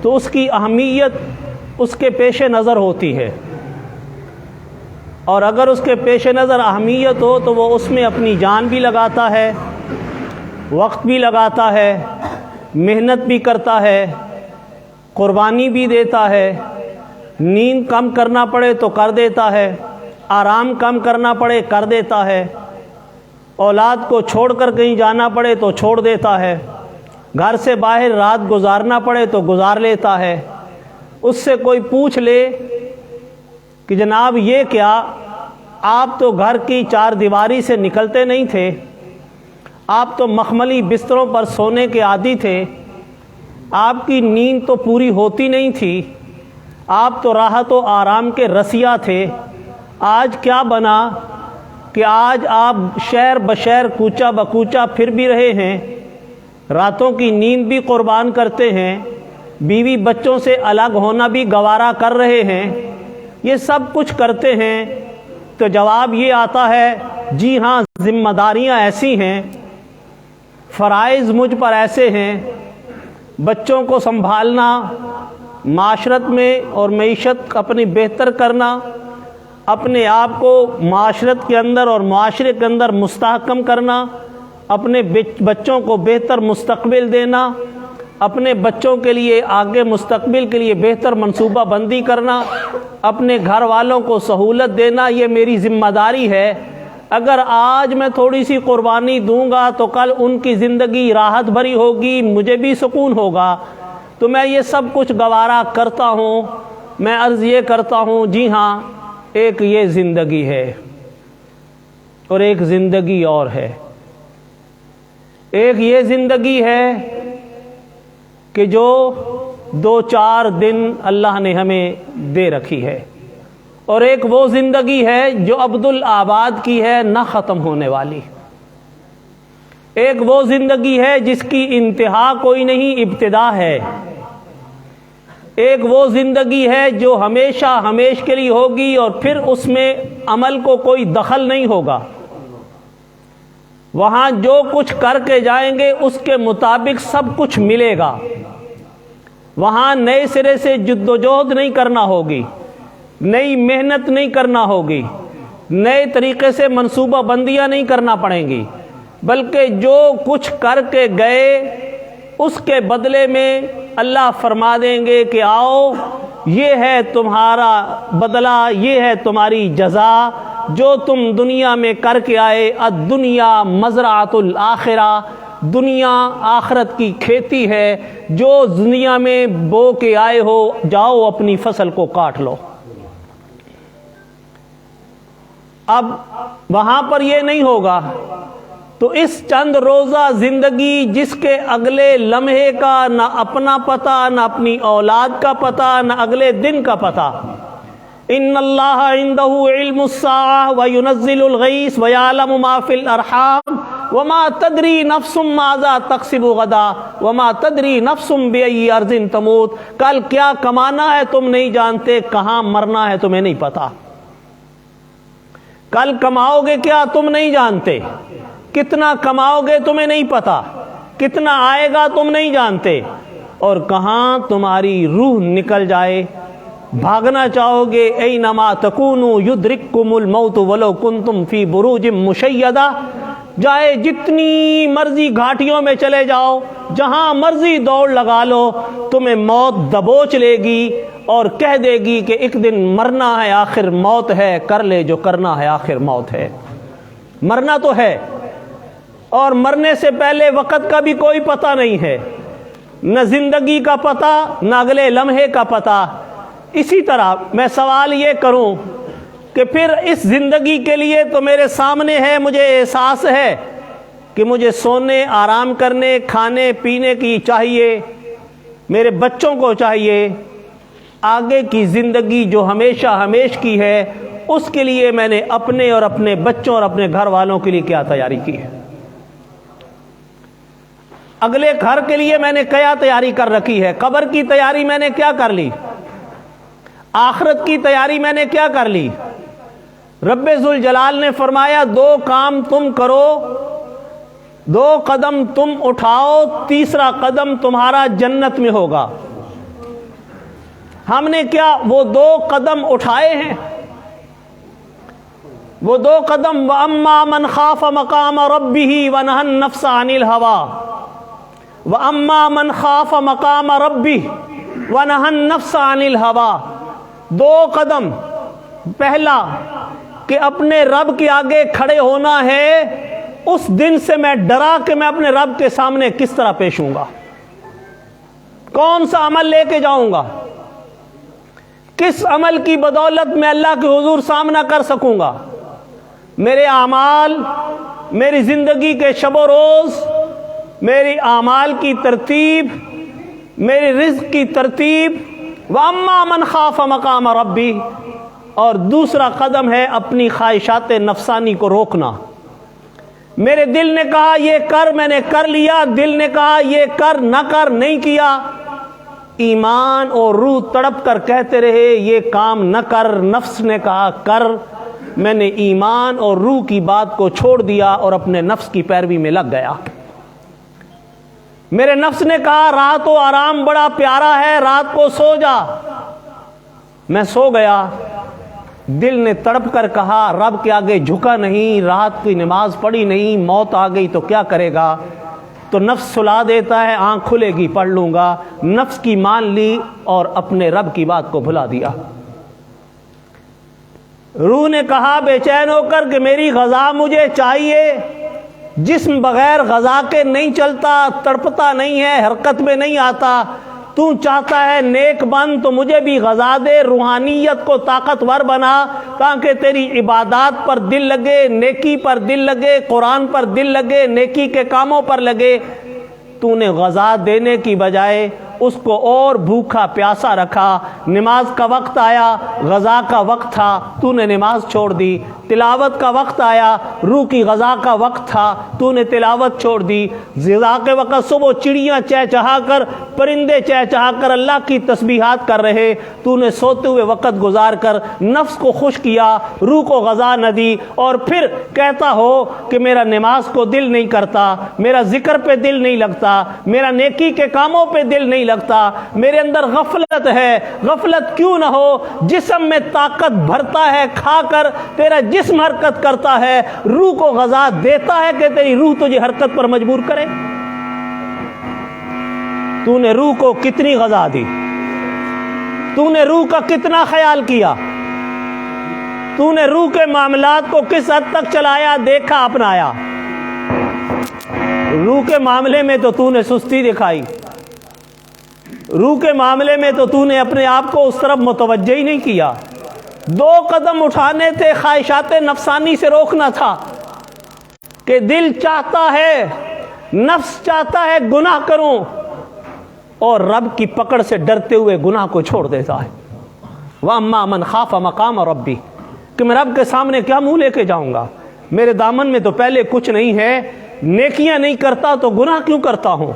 C: تو اس کی اہمیت اس کے پیش نظر ہوتی ہے، اور اگر اس کے پیش نظر اہمیت ہو تو وہ اس میں اپنی جان بھی لگاتا ہے، وقت بھی لگاتا ہے، محنت بھی کرتا ہے، قربانی بھی دیتا ہے، نیند کم کرنا پڑے تو کر دیتا ہے، آرام کم کرنا پڑے کر دیتا ہے، اولاد کو چھوڑ کر کہیں جانا پڑے تو چھوڑ دیتا ہے، گھر سے باہر رات گزارنا پڑے تو گزار لیتا ہے۔ اس سے کوئی پوچھ لے کہ جناب یہ کیا، آپ تو گھر کی چار دیواری سے نکلتے نہیں تھے، آپ تو مخملی بستروں پر سونے کے عادی تھے، آپ کی نیند تو پوری ہوتی نہیں تھی، آپ تو راحت و آرام کے رسیا تھے، آج کیا بنا کہ آج آپ شہر بشہر کوچہ بکوچہ پھر بھی رہے ہیں، راتوں کی نیند بھی قربان کرتے ہیں، بیوی بچوں سے الگ ہونا بھی گوارا کر رہے ہیں، یہ سب کچھ کرتے ہیں؟ تو جواب یہ آتا ہے جی ہاں، ذمہ داریاں ایسی ہیں، فرائض مجھ پر ایسے ہیں، بچوں کو سنبھالنا، معاشرت میں اور معیشت اپنی بہتر کرنا، اپنے آپ کو معاشرت کے اندر اور معاشرے کے اندر مستحکم کرنا، اپنے بچوں کو بہتر مستقبل دینا، اپنے بچوں کے لیے آگے مستقبل کے لیے بہتر منصوبہ بندی کرنا، اپنے گھر والوں کو سہولت دینا، یہ میری ذمہ داری ہے۔ اگر آج میں تھوڑی سی قربانی دوں گا تو کل ان کی زندگی راحت بھری ہوگی، مجھے بھی سکون ہوگا، تو میں یہ سب کچھ گوارا کرتا ہوں۔ میں عرض یہ کرتا ہوں جی ہاں، ایک یہ زندگی ہے اور ایک زندگی اور ہے۔ ایک یہ زندگی ہے کہ جو 2-4 دن اللہ نے ہمیں دے رکھی ہے، اور ایک وہ زندگی ہے جو عبدالآباد کی ہے، نہ ختم ہونے والی۔ ایک وہ زندگی ہے جس کی انتہا کوئی نہیں، ابتدا ہے۔ ایک وہ زندگی ہے جو ہمیشہ ہمیش کے لیے ہوگی، اور پھر اس میں عمل کو کوئی دخل نہیں ہوگا۔ وہاں جو کچھ کر کے جائیں گے اس کے مطابق سب کچھ ملے گا۔ وہاں نئے سرے سے جد و جہد نہیں کرنا ہوگی، نئی محنت نہیں کرنا ہوگی، نئے طریقے سے منصوبہ بندیاں نہیں کرنا پڑیں گی، بلکہ جو کچھ کر کے گئے اس کے بدلے میں اللہ فرما دیں گے کہ آؤ، یہ ہے تمہارا بدلہ، یہ ہے تمہاری جزا جو تم دنیا میں کر کے آئے۔ الدنیا مزرعۃ الآخرہ، دنیا آخرت کی کھیتی ہے، جو دنیا میں بو کے آئے ہو جاؤ اپنی فصل کو کاٹ لو۔ اب وہاں پر یہ نہیں ہوگا، تو اس چند روزہ زندگی جس کے اگلے لمحے کا نہ اپنا پتہ، نہ اپنی اولاد کا پتہ، نہ اگلے دن کا پتہ۔ ان اللہ عندہ علم الساعہ وینزل الغیث ویعلم ما فی الارحام وما تدری نفس ماذا تکسب غدا وما تدری نفس بأی ارض تموت۔ کل کیا کمانا ہے تم نہیں جانتے، کہاں مرنا ہے تمہیں نہیں پتا۔ کل کماؤ گے کیا تم نہیں جانتے، کتنا کماؤ گے تمہیں نہیں پتا، کتنا آئے گا تم نہیں جانتے، اور کہاں تمہاری روح نکل جائے۔ بھاگنا چاہو گے اینما تکونوا یدرککم الموت ولو کنتم فی بروج مشیدہ، جائے جتنی مرضی گھاٹیوں میں چلے جاؤ، جہاں مرضی دوڑ لگا لو، تمہیں موت دبوچ لے گی اور کہہ دے گی کہ ایک دن مرنا ہے، آخر موت ہے، کر لے جو کرنا ہے، آخر موت ہے۔ مرنا تو ہے، اور مرنے سے پہلے وقت کا بھی کوئی پتہ نہیں ہے، نہ زندگی کا پتہ، نہ اگلے لمحے کا پتہ۔ اسی طرح میں سوال یہ کروں کہ پھر اس زندگی کے لیے تو میرے سامنے ہے، مجھے احساس ہے کہ مجھے سونے، آرام کرنے، کھانے پینے کی چاہیے، میرے بچوں کو چاہیے۔ آگے کی زندگی جو ہمیشہ ہمیش کی ہے، اس کے لیے میں نے اپنے اور اپنے بچوں اور اپنے گھر والوں کے لیے کیا تیاری کی ہے؟ اگلے گھر کے لیے میں نے کیا تیاری کر رکھی ہے؟ قبر کی تیاری میں نے کیا کر لی؟ آخرت کی تیاری میں نے کیا کر لی؟ رب ذوالجلال نے فرمایا 2 کام تم کرو، 2 قدم تم اٹھاؤ، تیسرا قدم تمہارا جنت میں ہوگا۔ ہم نے کیا وہ 2 قدم اٹھائے ہیں؟ وہ 2 قدم وَأَمَّا مَنْ خَافَ مَقَامَ رَبِّهِ وَنَهَى النَّفْسَ عَنِ الْهَوَىٰ وَأَمَّا مَنْ خَافَ مَقَامَ رَبِّهِ وَنَهَى النَّفْسَ عَنِ الْهَوَىٰ۔ 2 قدم، پہلا
F: کہ اپنے رب کے آگے کھڑے ہونا ہے، اس دن سے میں ڈرا کہ میں اپنے رب کے سامنے کس طرح پیش ہوں گا، کون سا عمل لے کے جاؤں گا، کس عمل کی بدولت میں اللہ کے حضور سامنا کر سکوں گا۔ میرے اعمال، میری زندگی کے شب و روز، میری اعمال کی ترتیب، میری رزق کی ترتیب، وَأَمَّا مَنْ خَافَ مَقَامَ رَبِّهِ، اور دوسرا قدم ہے اپنی خواہشات نفسانی کو روکنا۔ میرے دل نے کہا یہ کر، میں نے کر لیا، دل نے کہا یہ کر، نہ کر، نہیں کیا۔ ایمان اور روح تڑپ کر کہتے رہے یہ کام نہ کر، نفس نے کہا کر، میں نے ایمان اور روح کی بات کو چھوڑ دیا اور اپنے نفس کی پیروی میں لگ گیا۔ میرے نفس نے کہا رات و آرام بڑا پیارا ہے، رات کو سو جا، میں سو گیا۔ دل نے تڑپ کر کہا رب کے آگے جھکا نہیں، رات کی نماز پڑھی نہیں، موت آ گئی تو کیا کرے گا؟ تو نفس سلا دیتا ہے، آنکھ کھلے گی پڑھ لوں گا، نفس کی مان لی اور اپنے رب کی بات کو بھلا دیا۔ روح نے کہا بے چین ہو کر کہ میری غذا مجھے چاہیے، جسم بغیر غذا کے نہیں چلتا، تڑپتا نہیں ہے، حرکت میں نہیں آتا، تو چاہتا ہے نیک بن تو مجھے بھی غذا دے، روحانیت کو طاقتور بنا تاکہ تیری عبادات پر دل لگے، نیکی پر دل لگے، قرآن پر دل لگے، نیکی کے کاموں پر لگے۔ تو نے غذا دینے کی بجائے اس کو اور بھوکا پیاسا رکھا۔ نماز کا وقت آیا، غذا کا وقت تھا، تو نے نماز چھوڑ دی۔ تلاوت کا وقت آیا، روح کی غذا کا وقت تھا، تو نے تلاوت چھوڑ دی۔ غذا کے وقت صبح چڑیاں چہچہا کر، پرندے چہچہا کر اللہ کی تسبیحات کر رہے، تو نے سوتے ہوئے وقت گزار کر نفس کو خوش کیا، روح کو غذا نہ دی، اور پھر کہتا ہو کہ میرا نماز کو دل نہیں کرتا، میرا ذکر پہ دل نہیں لگتا، میرا نیکی کے کاموں پہ دل نہیں لگتا، میرے اندر غفلت ہے۔ غفلت کیوں نہ ہو؟ جسم میں طاقت بھرتا ہے کھا کر، تیرا جسم حرکت کرتا ہے، روح کو غذا دیتا ہے کہ تیری روح تجھے حرکت پر مجبور کرے۔ تو نے روح کو کتنی غذا دی؟ تو نے روح کا کتنا خیال کیا؟ تو نے روح کے معاملات کو کس حد تک چلایا، دیکھا، اپنایا؟ روح کے معاملے میں تو نے سستی دکھائی، روح کے معاملے میں تو نے اپنے آپ کو اس طرف متوجہ ہی نہیں کیا۔ 2 قدم اٹھانے تھے، خواہشات نفسانی سے روکنا تھا کہ دل چاہتا ہے، نفس چاہتا ہے گناہ کروں، اور رب کی پکڑ سے ڈرتے ہوئے گناہ کو چھوڑ دیتا ہے۔ وَأَمَّا مَنْ خَافَ مَقَامَ رَبِّهِ، کہ میں رب کے سامنے کیا منہ لے کے جاؤں گا؟ میرے دامن میں تو پہلے کچھ نہیں ہے، نیکیاں نہیں کرتا تو گناہ کیوں کرتا ہوں؟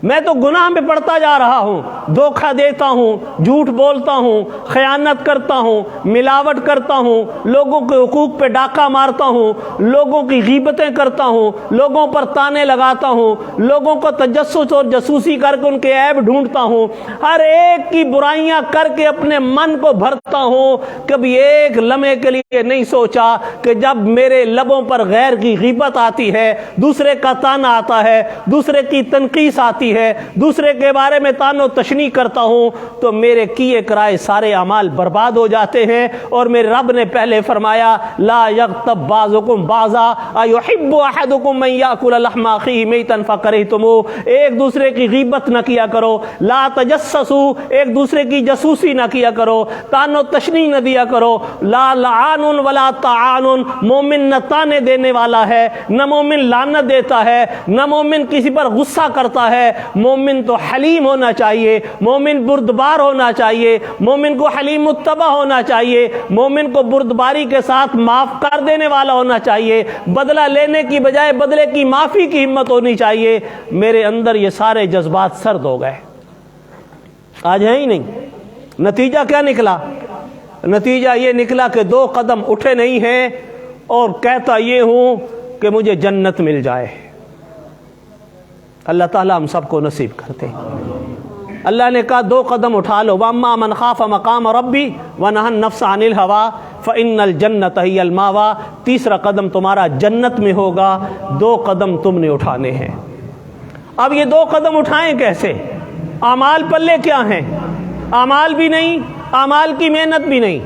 F: میں تو گناہ میں پڑتا جا رہا ہوں، دھوکہ دیتا ہوں، جھوٹ بولتا ہوں، خیانت کرتا ہوں، ملاوٹ کرتا ہوں، لوگوں کے حقوق پہ ڈاکہ مارتا ہوں، لوگوں کی غیبتیں کرتا ہوں، لوگوں پر تانے لگاتا ہوں، لوگوں کو تجسس اور جاسوسی کر کے ان کے عیب ڈھونڈتا ہوں، ہر ایک کی برائیاں کر کے اپنے من کو بھرتا ہوں۔ کبھی ایک لمحے کے لیے نہیں سوچا کہ جب میرے لبوں پر غیر کی غیبت آتی ہے، دوسرے کا تانا آتا ہے، دوسرے کی تنقیص آتی ہے، دوسرے کے بارے میں تان و تشنیع کرتا ہوں، تو میرے کیے کرائے سارے اعمال برباد ہو جاتے ہیں۔ اور میرے رب نے پہلے فرمایا لا یغتب بعضکم بعضا ایحب احدکم من یاکل لحم اخیہ میتا فکرہتموہ، ایک دوسرے کی غیبت نہ کیا کرو، لا تجسسوا، ایک دوسرے کی جاسوسی نہ کیا کرو، تان و تشنیع نہ دیا کرو، لا لعان ولا تعان، مومن نہ تانے دینے والا ہے، نہ مومن لعنت دیتا ہے، نہ مومن کسی پر غصہ کرتا ہے۔ مومن تو حلیم ہونا چاہیے، مومن بردبار ہونا چاہیے، مومن کو حلیم متبع ہونا چاہیے، مومن کو بردباری کے ساتھ معاف کر دینے والا ہونا چاہیے، بدلہ لینے کی بجائے بدلے کی معافی کی ہمت ہونی چاہیے۔ میرے اندر یہ سارے جذبات سرد ہو گئے، آج ہیں ہی نہیں۔ نتیجہ کیا نکلا؟ نتیجہ یہ نکلا کہ 2 قدم اٹھے نہیں ہیں اور کہتا یہ ہوں کہ مجھے جنت مل جائے۔ اللہ تعالیٰ ہم سب کو نصیب کرتے ہیں۔ اللہ نے کہا 2 قدم اٹھا لو، وَأَمَّا مَنْ خَافَ مَقَامَ رَبِّهِ وَنَهَى النَّفْسَ عَنِ الْهَوَىٰ فَإِنَّ الْجَنَّةَ هِيَ الْمَأْوَىٰ، تیسرا قدم تمہارا جنت میں ہوگا۔ 2 قدم تم نے اٹھانے ہیں۔ اب یہ 2 قدم اٹھائیں کیسے؟ اعمال پلے کیا ہیں؟ اعمال بھی نہیں، اعمال کی محنت بھی نہیں،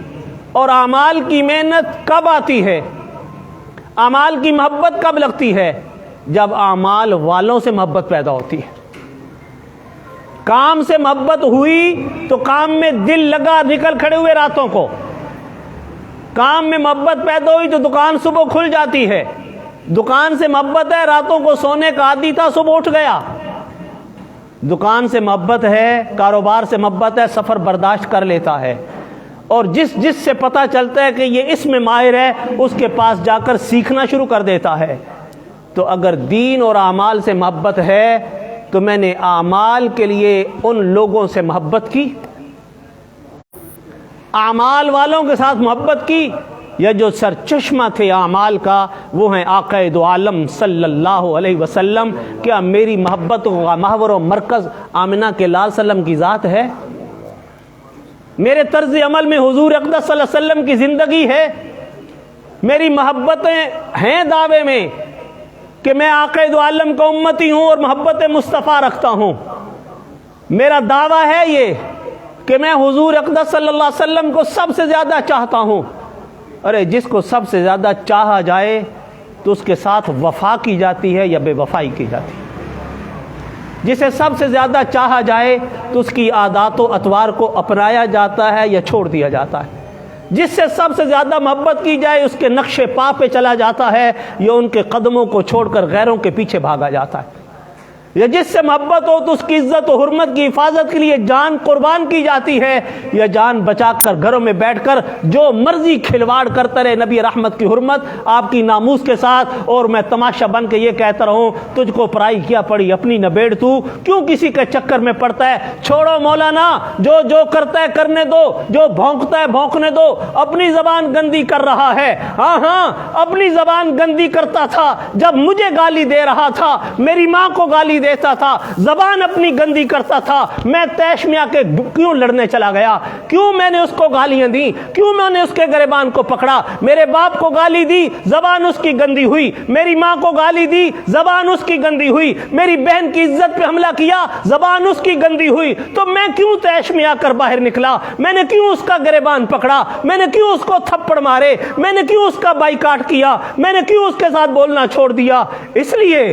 F: اور اعمال کی محنت کب آتی ہے، اعمال کی محبت کب لگتی ہے؟ جب اعمال والوں سے محبت پیدا ہوتی ہے۔ کام سے محبت ہوئی تو کام میں دل لگا، نکل کھڑے ہوئے راتوں کو۔ کام میں محبت پیدا ہوئی تو دکان صبح کھل جاتی ہے۔ دکان سے محبت ہے، راتوں کو سونے کا عادی تھا، صبح اٹھ گیا۔ دکان سے محبت ہے، کاروبار سے محبت ہے، سفر برداشت کر لیتا ہے۔ اور جس سے پتہ چلتا ہے کہ یہ اس میں ماہر ہے، اس کے پاس جا کر سیکھنا شروع کر دیتا ہے۔ تو اگر دین اور اعمال سے محبت ہے تو میں نے اعمال کے لیے ان لوگوں سے محبت کی، اعمال والوں کے ساتھ محبت کی، یا جو سرچشمہ تھے اعمال کا وہ ہیں آقا دو عالم صلی اللہ علیہ وسلم۔ کیا میری محبت کا محور و مرکز آمنہ کے لال وسلم کی ذات ہے؟ میرے طرز عمل میں حضور اقدس صلی اللہ علیہ وسلم کی زندگی ہے؟ میری محبتیں ہیں دعوے میں کہ میں آقا دو عالم کا امتی ہوں اور محبت مصطفیٰ رکھتا ہوں؟ میرا دعویٰ ہے یہ کہ میں حضور اقدس صلی اللہ علیہ وسلم کو سب سے زیادہ چاہتا ہوں۔ ارے جس کو سب سے زیادہ چاہا جائے تو اس کے ساتھ وفا کی جاتی ہے یا بے وفائی کی جاتی ہے؟ جسے سب سے زیادہ چاہا جائے تو اس کی عادات و اطوار کو اپنایا جاتا ہے یا چھوڑ دیا جاتا ہے؟ جس سے سب سے زیادہ محبت کی جائے اس کے نقش پا پہ چلا جاتا ہے یا ان کے قدموں کو چھوڑ کر غیروں کے پیچھے بھاگا جاتا ہے؟ یا جس سے محبت ہو تو اس کی عزت و حرمت کی حفاظت کے لیے جان قربان کی جاتی ہے یا جان بچا کر گھروں میں بیٹھ کر جو مرضی کھلواڑ کرتا رہے نبی رحمت کی حرمت آپ کی ناموس کے ساتھ، اور میں تماشا بن کے یہ کہتا رہوں تجھ کو پرائی کیا پڑی اپنی نہ بیڑ، تو کیوں کسی کے چکر میں پڑتا ہے؟ چھوڑو مولانا، جو کرتا ہے کرنے دو، جو بھونکتا ہے بھونکنے دو، اپنی زبان گندی کر رہا ہے۔ ہاں اپنی زبان گندی کرتا تھا جب مجھے گالی دے رہا تھا، میری ماں کو گالی دیتا تھا، زبان اپنی گندی کرتا تھا۔ میں تیش میں آ کے کیوں لڑنے چلا گیا؟ کیوں میں نے اس کو گالیاں دی؟ کیوں میں نے اس کے گریبان کو پکڑا؟ میرے باپ کو گالی دی، زبان اس کی گندی ہوئی۔ میری ماں کو گالی دی، زبان اس کی گندی ہوئی۔ میری بہن کی عزت پہ حملہ کیا، زبان اس کی گندی ہوئی۔ تو میں کیوں تیش میں آ کر باہر نکلا؟ میں نے کیوں اس کا گریبان پکڑا؟ میں نے کیوں اس کو تھپڑ مارے؟ میں نے کیوں اس کا بائیکاٹ کیا؟ میں نے کیوں اس کے ساتھ بولنا چھوڑ دیا؟ اس لیے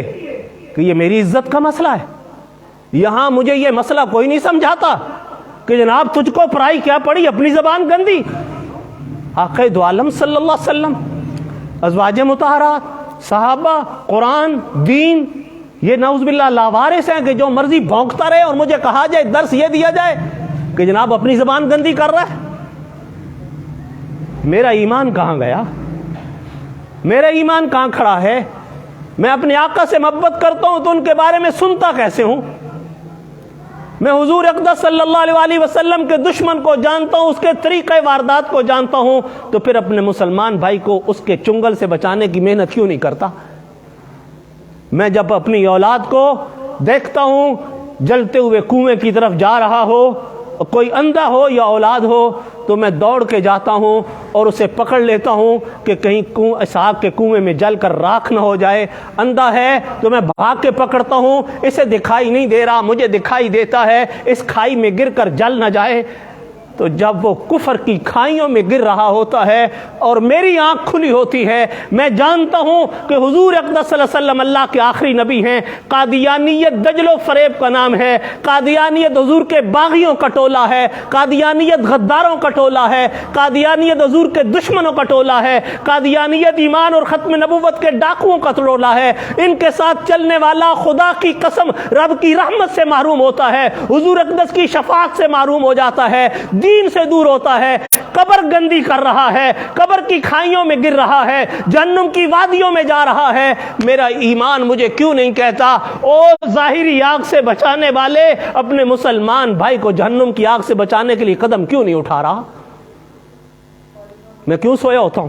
F: کہ یہ میری عزت کا مسئلہ ہے۔ یہاں مجھے یہ مسئلہ کوئی نہیں سمجھاتا کہ جناب تجھ کو پرائی کیا پڑی اپنی زبان گندی۔ آقا دو عالم صلی اللہ علیہ وسلم، ازواج مطہرات، صحابہ، قرآن، دین، یہ نعوذ باللہ لاوارث ہیں کہ جو مرضی بھونکتا رہے اور مجھے کہا جائے، درس یہ دیا جائے کہ جناب اپنی زبان گندی کر رہا ہے۔ میرا ایمان کہاں گیا؟ میرا ایمان کہاں کھڑا ہے؟ میں اپنے آقا سے محبت کرتا ہوں تو ان کے بارے میں سنتا کیسے ہوں؟ میں حضور اقدس صلی اللہ علیہ وسلم کے دشمن کو جانتا ہوں، اس کے طریقہ واردات کو جانتا ہوں، تو پھر اپنے مسلمان بھائی کو اس کے چنگل سے بچانے کی محنت کیوں نہیں کرتا؟ میں جب اپنی اولاد کو دیکھتا ہوں جلتے ہوئے کنویں کی طرف جا رہا ہو، کوئی اندھا ہو یا اولاد ہو، تو میں دوڑ کے جاتا ہوں اور اسے پکڑ لیتا ہوں کہ کہیں اسحاق کے کنویں میں جل کر راکھ نہ ہو جائے۔ اندھا ہے تو میں بھاگ کے پکڑتا ہوں، اسے دکھائی نہیں دے رہا، مجھے دکھائی دیتا ہے، اس کھائی میں گر کر جل نہ جائے۔ تو جب وہ کفر کی کھائیوں میں گر رہا ہوتا ہے اور میری آنکھ کھلی ہوتی ہے، میں جانتا ہوں کہ حضور اقدس صلی اللہ علیہ وسلم اللہ کے آخری نبی ہیں۔ قادیانیت دجل و فریب کا نام ہے، قادیانیت حضور کے باغیوں کا ٹولہ ہے، قادیانیت غداروں کا ٹولہ ہے، قادیانیت حضور کے دشمنوں کا ٹولہ ہے، قادیانیت ایمان اور ختم نبوت کے ڈاکوؤں کا ٹولہ ہے۔ ان کے ساتھ چلنے والا خدا کی قسم رب کی رحمت سے محروم ہوتا ہے، حضور اقدس کی شفاعت سے محروم ہو جاتا ہے، دین سے دور ہوتا ہے، قبر گندی کر رہا ہے، قبر کی کھائیوں میں گر رہا ہے، جہنم کی وادیوں میں جا رہا ہے۔ میرا ایمان مجھے کیوں نہیں کہتا او ظاہری آگ سے بچانے والے اپنے مسلمان بھائی کو جہنم کی آگ سے بچانے کے لیے قدم کیوں نہیں اٹھا رہا؟ میں کیوں سویا ہوتا ہوں؟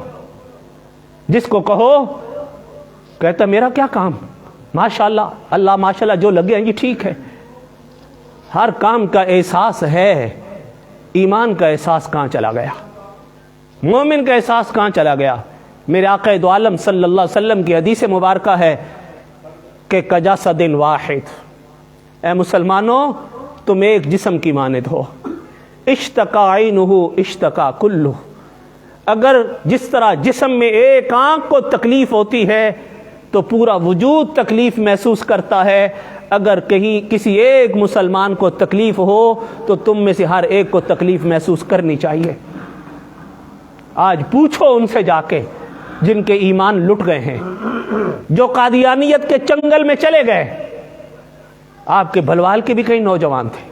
F: جس کو کہو کہتا میرا کیا کام، ماشاءاللہ اللہ ماشاءاللہ جو لگے ہیں یہ ٹھیک ہے۔ ہر کام کا احساس ہے، ایمان کا احساس کہاں چلا گیا؟ مومن کا احساس کہاں چلا گیا؟ میرے آقا دو عالم صلی اللہ علیہ وسلم کی حدیث مبارکہ ہے کہ کجسد واحد، اے مسلمانوں تم ایک جسم کی مانند ہو، اشتکا عینہ اشتکا کلہ، اگر جس طرح جسم میں ایک آنکھ کو تکلیف ہوتی ہے تو پورا وجود تکلیف محسوس کرتا ہے، اگر کہیں کسی ایک مسلمان کو تکلیف ہو تو تم میں سے ہر ایک کو تکلیف محسوس کرنی چاہیے۔ آج پوچھو ان سے جا کے جن کے ایمان لٹ گئے ہیں، جو قادیانیت کے چنگل میں چلے گئے۔ آپ کے بھلوال کے بھی کئی نوجوان تھے،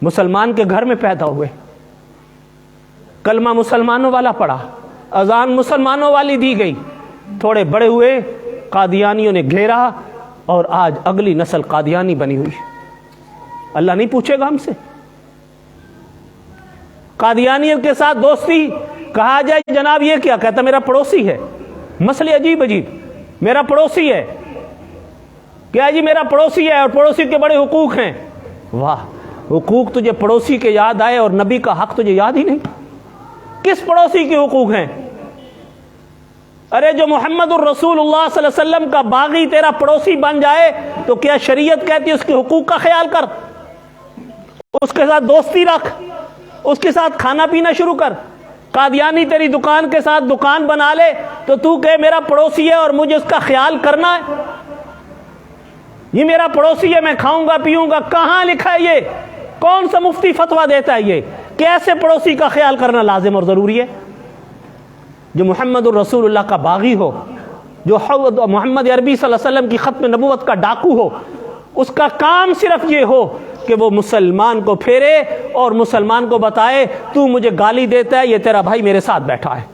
F: مسلمان کے گھر میں پیدا ہوئے، کلمہ مسلمانوں والا پڑھا، اذان مسلمانوں والی دی گئی، تھوڑے بڑے ہوئے قادیانیوں نے گھیرا اور آج اگلی نسل قادیانی بنی ہوئی۔ اللہ نہیں پوچھے گا ہم سے؟ قادیانیت کے ساتھ دوستی، کہا جائے جناب یہ کیا، کہتا میرا پڑوسی ہے، مسئلے عجیب عجیب، میرا پڑوسی ہے، کیا جی میرا پڑوسی ہے اور پڑوسی کے بڑے حقوق ہیں۔ واہ، حقوق تجھے پڑوسی کے یاد آئے اور نبی کا حق تجھے یاد ہی نہیں؟ کس پڑوسی کے حقوق ہیں؟ ارے جو محمد الرسول اللہ صلی اللہ علیہ وسلم کا باغی تیرا پڑوسی بن جائے تو کیا شریعت کہتی ہے اس کے حقوق کا خیال کر، اس کے ساتھ دوستی رکھ، اس کے ساتھ کھانا پینا شروع کر۔ قادیانی تیری دکان کے ساتھ دکان بنا لے تو کہ میرا پڑوسی ہے اور مجھے اس کا خیال کرنا ہے، یہ میرا پڑوسی ہے میں کھاؤں گا پیوں گا۔ کہاں لکھا ہے یہ؟ کون سا مفتی فتویٰ دیتا ہے یہ کہ ایسے پڑوسی کا خیال کرنا لازم اور ضروری ہے؟ جو محمد الرسول اللہ کا باغی ہو، جو محمد عربی صلی اللہ علیہ وسلم کی ختم نبوت کا ڈاکو ہو، اس کا کام صرف یہ ہو کہ وہ مسلمان کو پھیرے اور مسلمان کو بتائے تو مجھے گالی دیتا ہے، یہ تیرا بھائی میرے ساتھ بیٹھا ہے،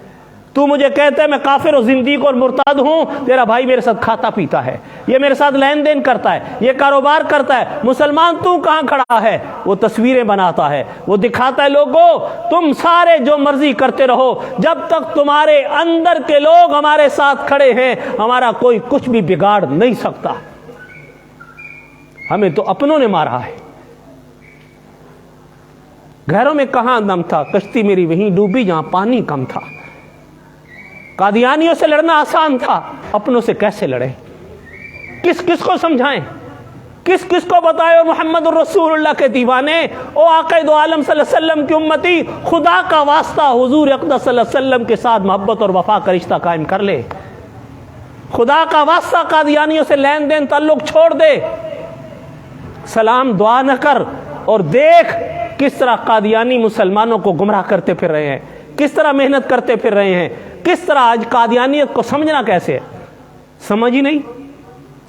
F: تو مجھے کہتا ہے میں کافر و زندیق اور مرتد ہوں، تیرا بھائی میرے ساتھ کھاتا پیتا ہے، یہ میرے ساتھ لین دین کرتا ہے، یہ کاروبار کرتا ہے۔ مسلمان تو کہاں کھڑا ہے؟ وہ تصویریں بناتا ہے، وہ دکھاتا ہے لوگوں تم سارے جو مرضی کرتے رہو، جب تک تمہارے اندر کے لوگ ہمارے ساتھ کھڑے ہیں ہمارا کوئی کچھ بھی بگاڑ نہیں سکتا۔ ہمیں تو اپنوں نے مارا ہے، گھروں میں کہاں دم تھا، کشتی میری وہیں ڈوبی جہاں پانی کم تھا۔ قادیانیوں سے لڑنا آسان تھا، اپنوں سے کیسے لڑیں؟ کس کس کو سمجھائیں؟ کس کس کو بتائیں؟ اور محمد الرسول اللہ کے دیوانے، او آقا دو عالم صلی اللہ علیہ وسلم کی امتی، خدا کا واسطہ حضور اقدس صلی اللہ علیہ وسلم کے ساتھ محبت اور وفا کا رشتہ قائم کر لے، خدا کا واسطہ قادیانیوں سے لین دین تعلق چھوڑ دے، سلام دعا نہ کر، اور دیکھ کس طرح قادیانی مسلمانوں کو گمراہ کرتے پھر رہے ہیں، کس طرح محنت کرتے پھر رہے ہیں، کس طرح آج قادیانیت کو سمجھنا کیسے ہے؟ سمجھ ہی نہیں۔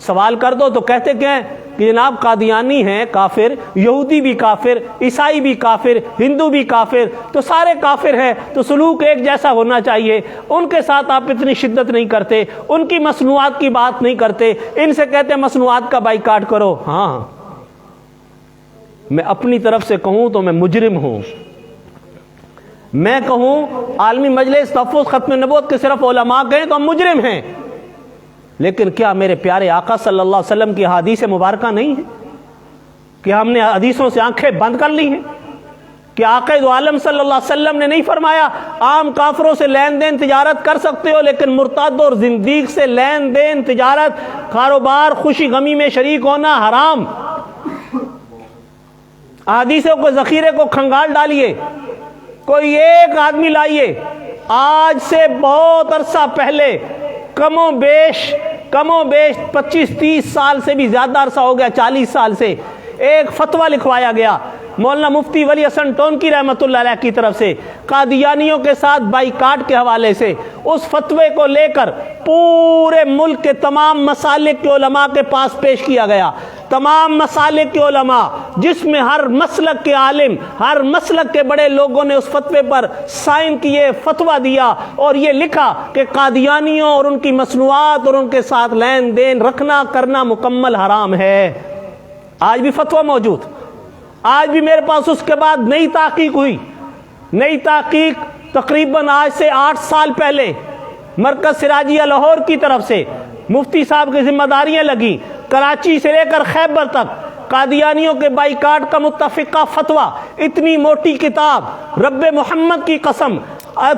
F: سوال کر دو تو کہتے کیا ہیں کہ جناب قادیانی ہیں کافر، یہودی بھی کافر، عیسائی بھی کافر، ہندو بھی کافر، تو سارے کافر ہیں تو سلوک ایک جیسا ہونا چاہیے، ان کے ساتھ آپ اتنی شدت نہیں کرتے، ان کی مصنوعات کی بات نہیں کرتے، ان سے کہتے ہیں مصنوعات کا بائیکاٹ کرو۔ ہاں، میں اپنی طرف سے کہوں تو میں مجرم ہوں، میں کہوں عالمی مجلس تحفظ ختم نبوت کے صرف علماء کہیں تو ہم مجرم ہیں، لیکن کیا میرے پیارے آقا صلی اللہ علیہ وسلم کی حدیث مبارکہ نہیں ہے کہ ہم نے حدیثوں سے آنکھیں بند کر لی ہیں؟ کہ آقا دو عالم صلی اللہ علیہ وسلم نے نہیں فرمایا عام کافروں سے لین دین تجارت کر سکتے ہو لیکن مرتد اور زندیق سے لین دین تجارت کاروبار خوشی غمی میں شریک ہونا حرام؟ حدیثوں کو ذخیرے کو کھنگال ڈالیے، کوئی ایک آدمی لائیے آج سے بہت عرصہ پہلے، کم و بیش 25-30 سال سے بھی زیادہ عرصہ ہو گیا، 40 سال سے ایک فتویٰ لکھوایا گیا مولانا مفتی ولی حسن ٹونکی رحمۃ اللہ علیہ کی طرف سے قادیانیوں کے ساتھ بائیکاٹ کے حوالے سے۔ اس فتوے کو لے کر پورے ملک کے تمام مسالک کے علماء کے پاس پیش کیا گیا، تمام مسالک کے علماء جس میں ہر مسلک کے عالم، ہر مسلک کے بڑے لوگوں نے اس فتوے پر سائن کیے، فتویٰ دیا اور یہ لکھا کہ قادیانیوں اور ان کی مصنوعات اور ان کے ساتھ لین دین رکھنا کرنا مکمل حرام ہے۔ آج بھی فتویٰ موجود، آج بھی میرے پاس اس کے بعد نئی تحقیق ہوئی، نئی تحقیق تقریباً آج سے 8 سال پہلے مرکز سراجیہ لاہور کی طرف سے مفتی صاحب کی ذمہ داریاں لگیں، کراچی سے لے کر خیبر تک قادیانیوں کے بائیکاٹ کا متفقہ فتویٰ، اتنی موٹی کتاب، رب محمد کی قسم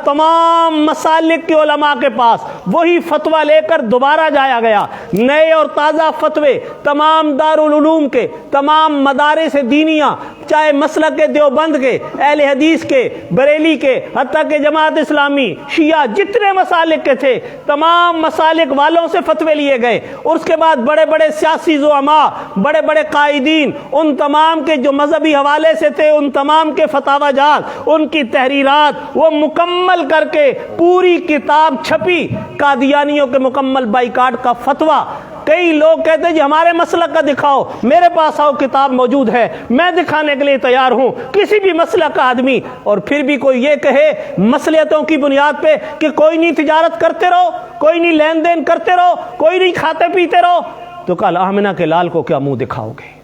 F: تمام مسالک کے علماء کے پاس وہی فتویٰ لے کر دوبارہ جایا گیا، نئے اور تازہ فتوے تمام دارالعلوم کے، تمام مدارس دینیہ، چاہے مسلک کے دیوبند کے، اہل حدیث کے، بریلی کے، حتیٰ کہ جماعت اسلامی، شیعہ، جتنے مسالک کے تھے تمام مسالک والوں سے فتوے لیے گئے. اور اس کے بعد بڑے بڑے سیاسی زعماء، بڑے بڑے قائدین، ان تمام کے جو مذہبی حوالے سے تھے، ان تمام کے فتاوی جات، ان کی تحریرات وہ مکمل کر کے پوری کتاب چھپی، قادیانیوں کے مکمل بائیکاٹ کا فتویٰ. کئی لوگ کہتے ہیں جی ہمارے مسلک کا دکھاؤ، میرے پاس آؤ، کتاب موجود ہے، میں دکھانے کے لیے تیار ہوں، کسی بھی مسلک کا آدمی. اور پھر بھی کوئی یہ کہے مصلحتوں کی بنیاد پہ کہ کوئی نہیں تجارت کرتے رہو، کوئی نہیں لین دین کرتے رہو، کوئی نہیں کھاتے پیتے رہو، تو کل آمنہ کے لال کو کیا منہ دکھاؤ گے؟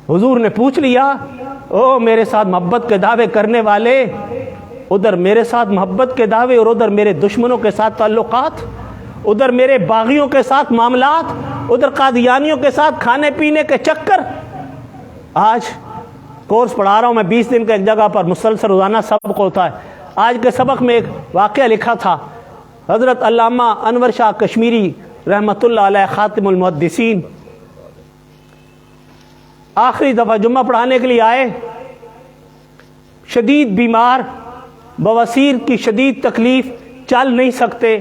F: حضور نے پوچھ لیا، او میرے ساتھ محبت کے دعوے کرنے والے، ادھر میرے ساتھ محبت کے دعوے اور ادھر میرے دشمنوں کے ساتھ تعلقات، ادھر میرے باغیوں کے ساتھ معاملات، ادھر قادیانیوں کے ساتھ کھانے پینے کے چکر. آج کورس پڑھا رہا ہوں میں 20 دن کا ایک جگہ پر، مسلسل روزانہ سبق ہوتا ہے. آج کے سبق میں ایک واقعہ لکھا تھا. حضرت علامہ انور شاہ کشمیری رحمۃ اللہ علیہ خاتم المحدثین آخری دفعہ جمعہ پڑھانے کے لیے آئے، شدید بیمار، بواسیر کی شدید تکلیف، چل نہیں سکتے،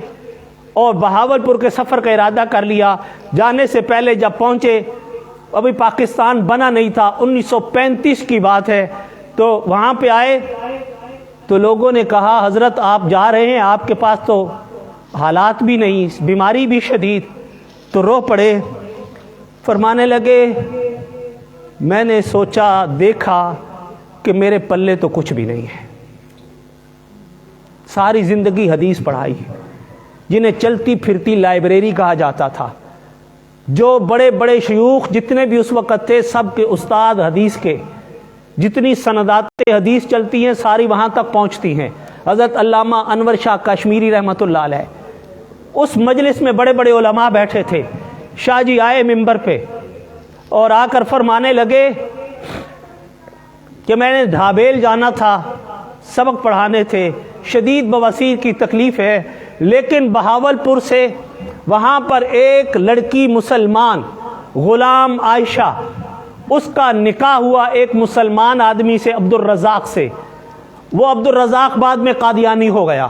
F: اور بہاولپور کے سفر کا ارادہ کر لیا. جانے سے پہلے جب پہنچے، ابھی پاکستان بنا نہیں تھا، 1935 کی بات ہے، تو وہاں پہ آئے تو لوگوں نے کہا حضرت آپ جا رہے ہیں، آپ کے پاس تو حالات بھی نہیں، بیماری بھی شدید. تو رو پڑے، فرمانے لگے میں نے سوچا، دیکھا کہ میرے پلے تو کچھ بھی نہیں ہے. ساری زندگی حدیث پڑھائی، جنہیں چلتی پھرتی لائبریری کہا جاتا تھا. جو بڑے بڑے شیوخ جتنے بھی اس وقت تھے، سب کے استاد حدیث کے، جتنی سندات حدیث چلتی ہیں ساری وہاں تک پہنچتی ہیں. حضرت علامہ انور شاہ کشمیری رحمۃ اللہ علیہ، اس مجلس میں بڑے بڑے علماء بیٹھے تھے. شاہ جی آئے ممبر پہ اور آ کر فرمانے لگے کہ میں نے ڈھابیل جانا تھا، سبق پڑھانے تھے، شدید بواسیر کی تکلیف ہے، لیکن بہاولپور سے وہاں پر ایک لڑکی مسلمان، غلام عائشہ، اس کا نکاح ہوا ایک مسلمان آدمی سے، عبد الرزاق سے. وہ عبد الرزاق بعد میں قادیانی ہو گیا،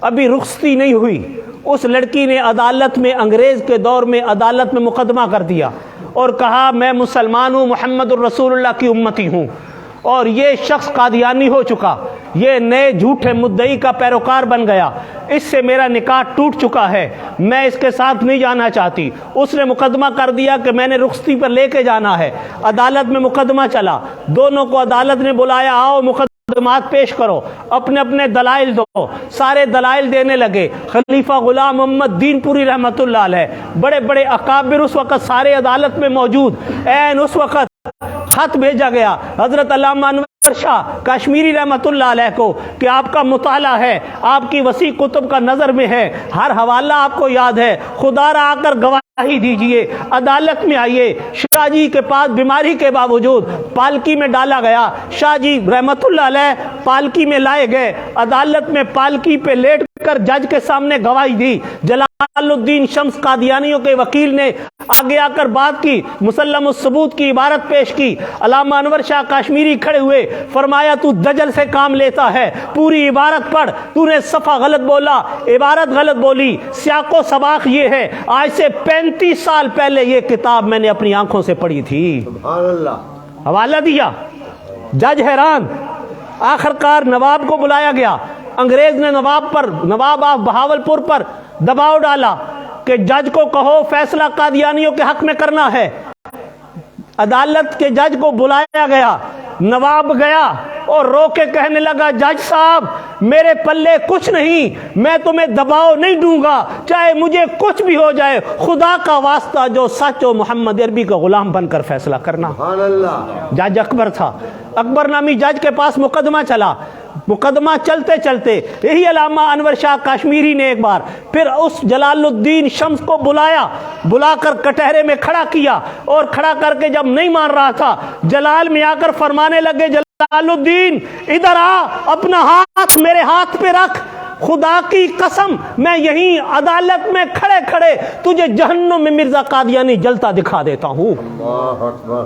F: ابھی رخصتی نہیں ہوئی. اس لڑکی نے عدالت میں، انگریز کے دور میں عدالت میں مقدمہ کر دیا اور کہا میں مسلمان ہوں، محمد الرسول اللہ کی امتی ہوں، اور یہ شخص قادیانی ہو چکا، یہ نئے جھوٹے مدعی کا پیروکار بن گیا، اس سے میرا نکاح ٹوٹ چکا ہے، میں اس کے ساتھ نہیں جانا چاہتی. اس نے مقدمہ کر دیا کہ میں نے رخصتی پر لے کے جانا ہے. عدالت میں مقدمہ چلا، دونوں کو عدالت نے بلایا، آؤ مقدمات پیش کرو، اپنے اپنے دلائل دو. سارے دلائل دینے لگے. خلیفہ غلام محمد دین پوری رحمۃ اللہ علیہ، بڑے بڑے اکابر اس وقت سارے عدالت میں موجود. این اس وقت خط بھیجا گیا حضرت علامہ انور شاہ کشمیری رحمۃ اللہ علیہ کو کہ آپ کا مطالعہ ہے، آپ کی وسیع کتب کا نظر میں ہے، ہر حوالہ آپ کو یاد ہے، خدا را آ کر گواہی دیجئے، عدالت میں آئیے. شاہ جی کے پاس بیماری کے باوجود پالکی میں ڈالا گیا. شاہ جی رحمۃ اللہ علیہ پالکی میں لائے گئے. عدالت میں پالکی پہ لیٹ کر جج کے سامنے گواہی دی. جلال الدین شمس قادیانیوں کے وکیل نے آگے آ کر بات کی، مسلم الثبوت کی عبارت پیش کی. علامہ انور شاہ کشمیری کھڑے ہوئے، فرمایا تو دجل سے کام لیتا ہے، پوری عبارت پڑھ، تو نے صفحہ غلط بولا، عبارت غلط بولی. سیاق و سباق یہ ہے، آج سے 35 سال پہلے یہ کتاب میں نے اپنی آنکھوں سے پڑھی تھی.
D: سبحان اللہ.
F: حوالہ دیا. جج حیران. آخر کار نواب کو بلایا گیا. انگریز نے نواب آف بہاولپور پر دباؤ ڈالا کہ جج کو کہو فیصلہ قادیانیوں کے حق میں کرنا ہے. عدالت کے جج کو بلایا گیا. نواب گیا اور رو کے کہنے لگا جج صاحب میرے پلے کچھ نہیں، میں تمہیں دباؤ نہیں دوں گا چاہے مجھے کچھ بھی ہو جائے، خدا کا واسطہ جو سچ ہو محمد عربی کا غلام بن کر فیصلہ کرنا.
D: سبحان اللہ.
F: جج اکبر تھا. اکبر نامی جج کے پاس مقدمہ چلا. مقدمہ چلتے چلتے یہی علامہ انور شاہ کشمیری نے ایک بار پھر اس جلال الدین شمس کو بلا کر کٹہرے میں کھڑا کیا، اور کھڑا کر کے جب نہیں مان رہا تھا جلال میں آ کر فرمانے لگے جلال الدین ادھر آ، اپنا ہاتھ میرے ہاتھ پہ رکھ، خدا کی قسم میں یہیں عدالت میں کھڑے کھڑے تجھے جہنم میں مرزا قادیانی جلتا دکھا دیتا ہوں.
D: اللہ اکبر.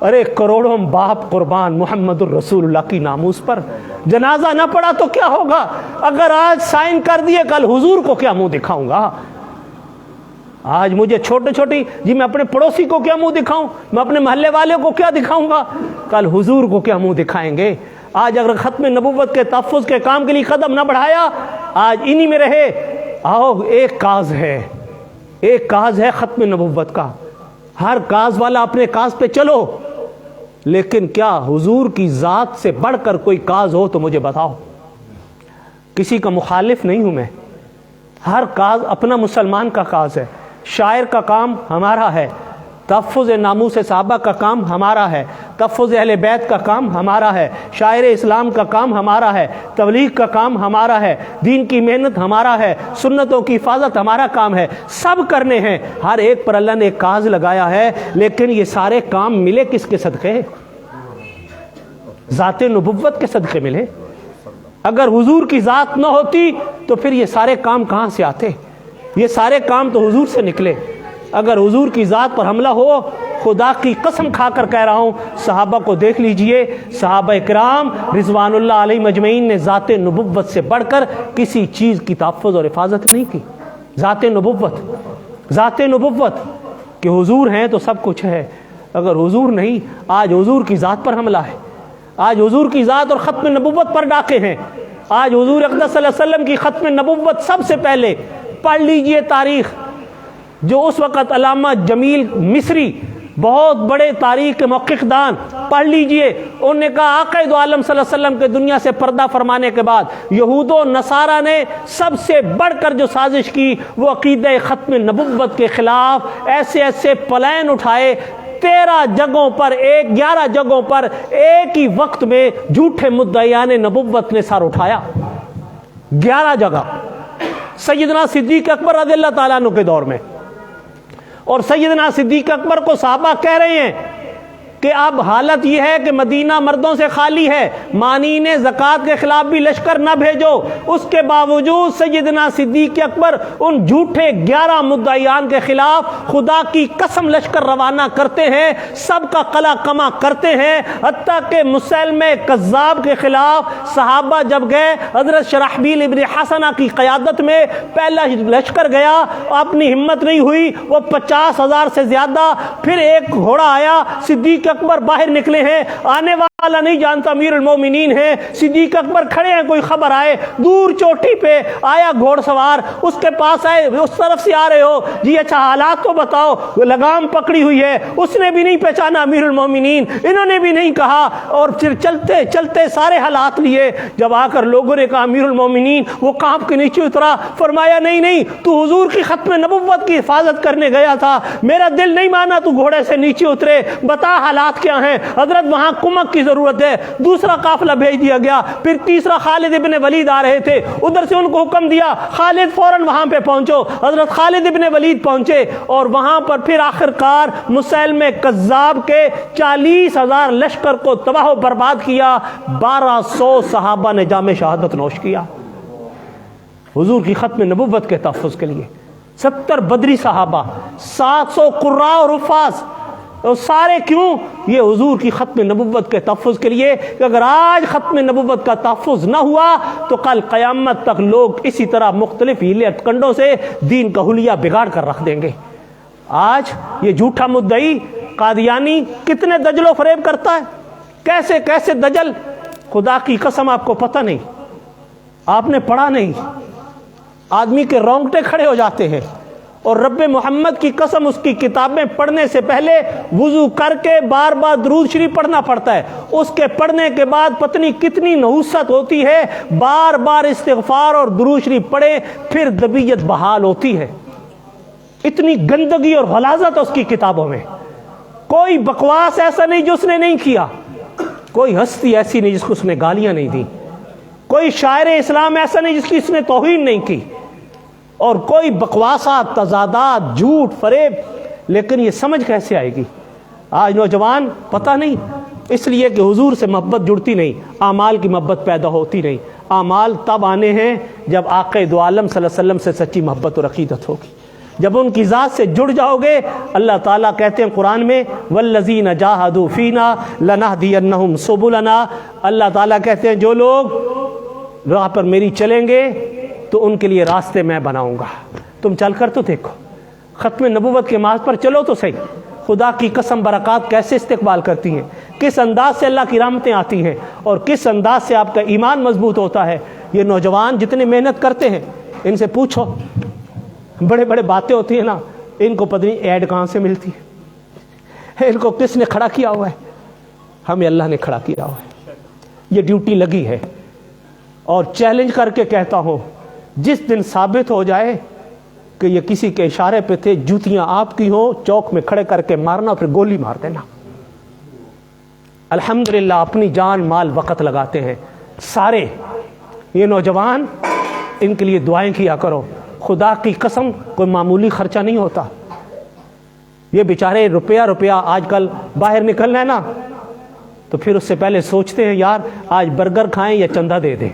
F: ارے کروڑوں باپ قربان محمد الرسول اللہ کی ناموس پر، جنازہ نہ پڑا تو کیا ہوگا؟ اگر آج سائن کر دیے کل حضور کو کیا منہ دکھاؤں گا؟ آج مجھے چھوٹے چھوٹی جی میں اپنے پڑوسی کو کیا منہ دکھاؤں، میں اپنے محلے والے کو کیا دکھاؤں گا، کل حضور کو کیا منہ دکھائیں گے؟ آج اگر ختم نبوت کے تحفظ کے کام کے لیے قدم نہ بڑھایا، آج انہی میں رہے، آؤ ایک کاز ہے ختم نبوت کا، ہر کاز والا اپنے کاز پہ چلو، لیکن کیا حضور کی ذات سے بڑھ کر کوئی کاز ہو تو مجھے بتاؤ۔ کسی کا مخالف نہیں ہوں میں، ہر کاز اپنا مسلمان کا کاز ہے۔ شاعر کا کام ہمارا ہے، تحفظ ناموس صحابہ کا کام ہمارا ہے، تحفظ اہل بیت کا کام ہمارا ہے، شاعر اسلام کا کام ہمارا ہے، تبلیغ کا کام ہمارا ہے، دین کی محنت ہمارا ہے، سنتوں کی حفاظت ہمارا کام ہے، سب کرنے ہیں، ہر ایک پر اللہ نے ایک کاز لگایا ہے، لیکن یہ سارے کام ملے کس کے صدقے؟ ذات نبوت کے صدقے ملے۔ اگر حضور کی ذات نہ ہوتی تو پھر یہ سارے کام کہاں سے آتے؟ یہ سارے کام تو حضور سے نکلے۔ اگر حضور کی ذات پر حملہ ہو، خدا کی قسم کھا کر کہہ رہا ہوں، صحابہ کو دیکھ لیجئے، صحابہ کرام رضوان اللہ علیہ مجمعین نے ذات نبوت سے بڑھ کر کسی چیز کی تحفظ اور حفاظت نہیں کی۔ ذات نبوت کہ حضور ہیں تو سب کچھ ہے، اگر حضور نہیں، آج حضور کی ذات پر حملہ ہے، آج حضور کی ذات اور ختم نبوت پر ڈاکے ہیں۔ آج حضور اقدس صلی اللہ علیہ وسلم کی ختم نبوت سب سے پہلے پڑھ لیجئے تاریخ، جو اس وقت علامہ جمیل مصری بہت بڑے تاریخ کے محقق دان، پڑھ لیجئے، انہوں نے کہا آقا دو عالم صلی اللہ علیہ وسلم کے دنیا سے پردہ فرمانے کے بعد یہود و نصارہ نے سب سے بڑھ کر جو سازش کی وہ عقیدہ ختم نبوت کے خلاف ایسے پلان اٹھائے، 13 جگہوں پر 11 جگہوں پر ایک ہی وقت میں جھوٹے مدعیان نبوت نے سر اٹھایا، 11 جگہ سیدنا صدیق اکبر رضی اللہ تعالیٰ عنہ کے دور میں۔ اور سیدنا صدیق اکبر کو صحابہ کہہ رہے ہیں کہ اب حالت یہ ہے کہ مدینہ مردوں سے خالی ہے، مانعین زکوٰۃ کے خلاف بھی لشکر نہ بھیجو، اس کے باوجود سیدنا صدیق اکبر ان جھوٹے 11 مدعیان کے خلاف خدا کی قسم لشکر روانہ کرتے ہیں، سب کا قلع کما کرتے ہیں، حتیٰ کہ مسیلمہ کذاب کے خلاف صحابہ جب گئے، حضرت شرحبیل ابن حسنہ کی قیادت میں پہلا لشکر گیا، اپنی ہمت نہیں ہوئی، وہ 50,000 سے زیادہ، پھر ایک گھوڑا آیا، صدیق اکبر باہر نکلے ہیں، آنے والا نہیں جانتا امیر المومنین ہے، صدیق اکبر کھڑے ہیں، کوئی خبر آئے، دور چوٹی پہ آیا گھوڑ سوار، اس کے پاس آئے، اس طرف سے آ رہے ہو جی، اچھا حالات تو بتاؤ، لگام پکڑی ہوئی ہے، اس نے بھی نہیں پہچانا امیر المومنین، انہوں نے بھی نہیں کہا، اور پھر چلتے چلتے سارے حالات لیے، جب آ کر لوگوں نے کہا امیر المومنین، وہ کانپ کے نیچے اترا، فرمایا نہیں تو حضور کی ختم نبوت کی حفاظت کرنے گیا تھا، میرا دل نہیں مانا تو گھوڑے سے نیچے اترے، بتا حالات کیا ہیں؟ حضرت وہاں کمک کی ضرورت ہے، دوسرا قافلہ بھیج دیا گیا، پھر تیسرا خالد ابن ولید آ رہے تھے، ادھر سے ان کو حکم دیا خالد فوراً وہاں پہ پہنچو، حضرت خالد ابن ولید پہنچے، اور وہاں پر پھر آخر کار مسیلمہ کذاب کے 40,000 لشکر کو تباہ و برباد کیا، 1200 صحابہ نے جام شہادت نوش کیا حضور کی ختم نبوت کے تحفظ کے لیے، 70 بدری صحابہ، 700 قراء اور حفاظ، اور سارے کیوں؟ یہ حضور کی ختم نبوت کے تحفظ کے لیے، کہ اگر آج ختم نبوت کا تحفظ نہ ہوا تو کل قیامت تک لوگ اسی طرح مختلف ہیلے اٹکنڈوں سے دین کا حلیہ بگاڑ کر رکھ دیں گے۔ آج یہ جھوٹا مدعی قادیانی کتنے دجل و فریب کرتا ہے، کیسے کیسے دجل، خدا کی قسم آپ کو پتہ نہیں، آپ نے پڑھا نہیں، آدمی کے رونگٹے کھڑے ہو جاتے ہیں، اور رب محمد کی قسم اس کی کتابیں پڑھنے سے پہلے وضو کر کے بار بار درود شریف پڑھنا پڑتا ہے، اس کے پڑھنے کے بعد پتنی کتنی نحوست ہوتی ہے، بار بار استغفار اور درود شریف پڑھے پھر طبیعت بحال ہوتی ہے، اتنی گندگی اور غلاظت اس کی کتابوں میں۔ کوئی بکواس ایسا نہیں جو اس نے نہیں کیا، کوئی ہستی ایسی نہیں جس کو اس نے گالیاں نہیں دی، کوئی شاعر اسلام ایسا نہیں جس کی اس نے توہین نہیں کی، اور کوئی بکواسات، تضادات، جھوٹ، فریب، لیکن یہ سمجھ کیسے آئے گی؟ آج نوجوان پتہ نہیں، اس لیے کہ حضور سے محبت جڑتی نہیں، اعمال کی محبت پیدا ہوتی نہیں، اعمال تب آنے ہیں جب آقا دو عالم صلی اللہ علیہ وسلم سے سچی محبت اور عقیدت ہوگی۔ جب ان کی ذات سے جڑ جاؤ گے، اللہ تعالیٰ کہتے ہیں قرآن میں والذین جاہدوا فینا لنہدینہم سبلنا، اللہ تعالیٰ کہتے ہیں جو لوگ راہ پر میری چلیں گے تو ان کے لیے راستے میں بناؤں گا۔ تم چل کر تو دیکھو، ختم نبوت کے ماہ پر چلو تو صحیح، خدا کی قسم برکات کیسے استقبال کرتی ہیں، کس انداز سے اللہ کی رحمتیں آتی ہیں، اور کس انداز سے آپ کا ایمان مضبوط ہوتا ہے۔ یہ نوجوان جتنے محنت کرتے ہیں ان سے پوچھو، بڑے بڑے باتیں ہوتی ہیں نا، ان کو پتہ نہیں ایڈ کہاں سے ملتی ہے، ان کو کس نے کھڑا کیا ہوا ہے؟ ہمیں اللہ نے کھڑا کیا ہوا ہے، یہ ڈیوٹی لگی ہے۔ اور چیلنج کر کے کہتا ہوں، جس دن ثابت ہو جائے کہ یہ کسی کے اشارے پہ تھے، جوتیاں آپ کی ہوں، چوک میں کھڑے کر کے مارنا، پھر گولی مار دینا۔ الحمدللہ اپنی جان مال وقت لگاتے ہیں سارے یہ نوجوان، ان کے لیے دعائیں کیا کرو۔ خدا کی قسم کوئی معمولی خرچہ نہیں ہوتا۔ یہ بیچارے روپیہ آج کل باہر نکلنا ہے نا، تو پھر اس سے پہلے سوچتے ہیں یار آج برگر کھائیں یا چندہ دے دیں،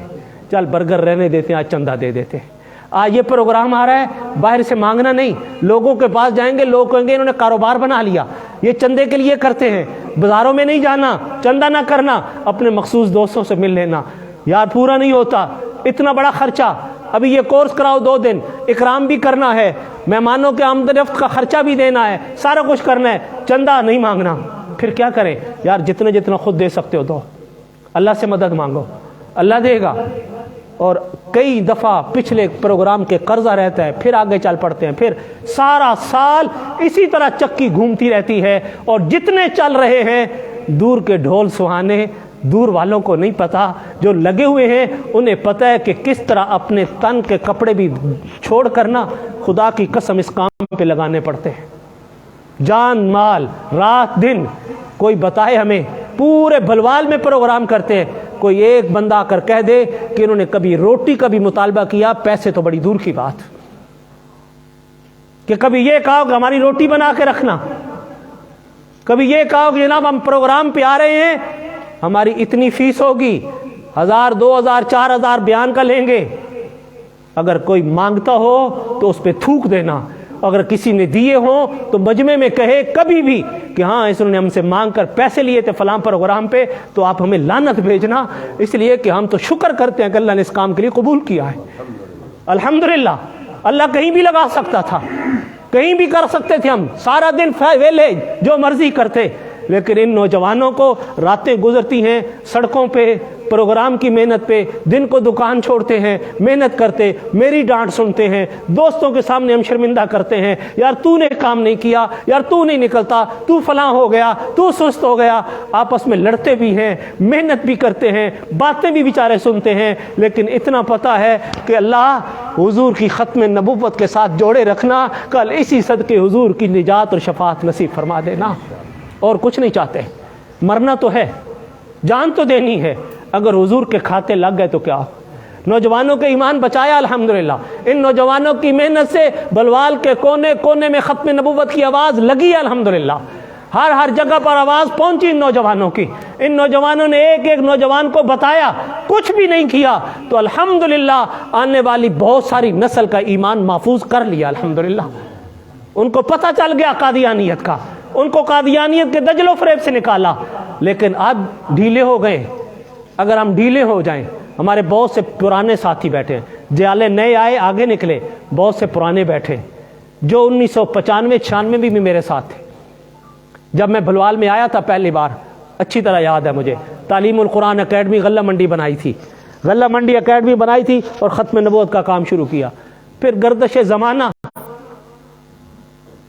F: چل برگر رہنے دیتے ہیں، آج چندہ دے دیتے ہیں۔ آج یہ پروگرام آ رہا ہے، باہر سے مانگنا نہیں، لوگوں کے پاس جائیں گے، لوگ کہیں گے انہوں نے کاروبار بنا لیا، یہ چندے کے لیے کرتے ہیں، بازاروں میں نہیں جانا، چندہ نہ کرنا، اپنے مخصوص دوستوں سے مل لینا۔ یار پورا نہیں ہوتا اتنا بڑا خرچہ، ابھی یہ کورس کراؤ 2 دن، اکرام بھی کرنا ہے، مہمانوں کے آمد رفت کا خرچہ بھی دینا ہے، سارا کچھ کرنا ہے، چندہ نہیں مانگنا۔ پھر کیا کریں یار، جتنا خود دے سکتے ہو دو، اللہ سے مدد مانگو، اللہ دے گا۔ اور کئی دفعہ پچھلے پروگرام کے قرضہ رہتا ہے، پھر آگے چل پڑتے ہیں، پھر سارا سال اسی طرح چکی گھومتی رہتی ہے۔ اور جتنے چل رہے ہیں دور کے ڈھول سہانے، دور والوں کو نہیں پتا، جو لگے ہوئے ہیں انہیں پتہ ہے کہ کس طرح اپنے تن کے کپڑے بھی چھوڑ کرنا خدا کی قسم اس کام پہ لگانے پڑتے ہیں، جان مال رات دن۔ کوئی بتائے ہمیں، پورے بھلوال میں پروگرام کرتے ہیں، کوئی ایک بندہ آ کر کہہ دے کہ انہوں نے کبھی روٹی کا بھی مطالبہ کیا، پیسے تو بڑی دور کی بات، کہ کبھی یہ کہا کہ ہماری روٹی بنا کے رکھنا، کبھی یہ کہا کہ جناب ہم پروگرام پہ آ رہے ہیں، ہماری اتنی فیس ہوگی، 1000 2000 4000 بیان کا لیں گے، اگر کوئی مانگتا ہو تو اس پہ تھوک دینا، اگر کسی نے دیے ہوں تو مجمع میں کہے کبھی بھی کہ ہاں اس نے ہم سے مانگ کر پیسے لیے تھے فلاں پروگرام پہ، تو آپ ہمیں لعنت بھیجنا، اس لیے کہ ہم تو شکر کرتے ہیں کہ اللہ نے اس کام کے لیے قبول کیا ہے۔ الحمدللہ اللہ کہیں بھی لگا سکتا تھا، کہیں بھی کر سکتے تھے، ہم سارا دن ویلے جو مرضی کرتے، لیکن ان نوجوانوں کو راتیں گزرتی ہیں سڑکوں پہ، پروگرام کی محنت پہ، دن کو دکان چھوڑتے ہیں، محنت کرتے، میری ڈانٹ سنتے ہیں، دوستوں کے سامنے ہم شرمندہ کرتے ہیں، یار تو نے کام نہیں کیا، یار تو نہیں نکلتا، تو فلاں ہو گیا، تو سست ہو گیا، آپس میں لڑتے بھی ہیں، محنت بھی کرتے ہیں، باتیں بھی بیچارے سنتے ہیں، لیکن اتنا پتہ ہے کہ اللہ حضور کی ختم نبوت کے ساتھ جوڑے رکھنا، کل اسی صدقے حضور کی نجات اور شفاعت نصیب فرما دینا، اور کچھ نہیں چاہتے۔ مرنا تو ہے، جان تو دینی ہے، اگر حضور کے کھاتے لگ گئے تو کیا ہو۔ نوجوانوں کے ایمان بچایا الحمدللہ، ان نوجوانوں کی محنت سے بلوال کے کونے کونے میں ختم نبوت کی آواز لگی ہے الحمدللہ، ہر جگہ پر آواز پہنچی ان نوجوانوں کی، ان نوجوانوں نے ایک ایک نوجوان کو بتایا، کچھ بھی نہیں کیا تو الحمدللہ آنے والی بہت ساری نسل کا ایمان محفوظ کر لیا الحمدللہ۔ ان کو پتہ چل گیا قادیانیت کا، ان کو قادیانیت کے دجل و فریب سے نکالا، لیکن اب ڈھیلے ہو گئے۔ اگر ہم ڈھیلے ہو جائیں، ہمارے بہت سے پرانے ساتھی بیٹھے ہیں، جیالے نئے آئے آگے نکلے، بہت سے پرانے بیٹھے جو 1995 96 بھی میرے ساتھ تھے۔ جب میں بھلوال میں آیا تھا پہلی بار، اچھی طرح یاد ہے مجھے، تعلیم القرآن اکیڈمی غلہ منڈی بنائی تھی، غلہ منڈی اکیڈمی بنائی تھی اور ختم نبوت کا کام شروع کیا۔ پھر گردش زمانہ،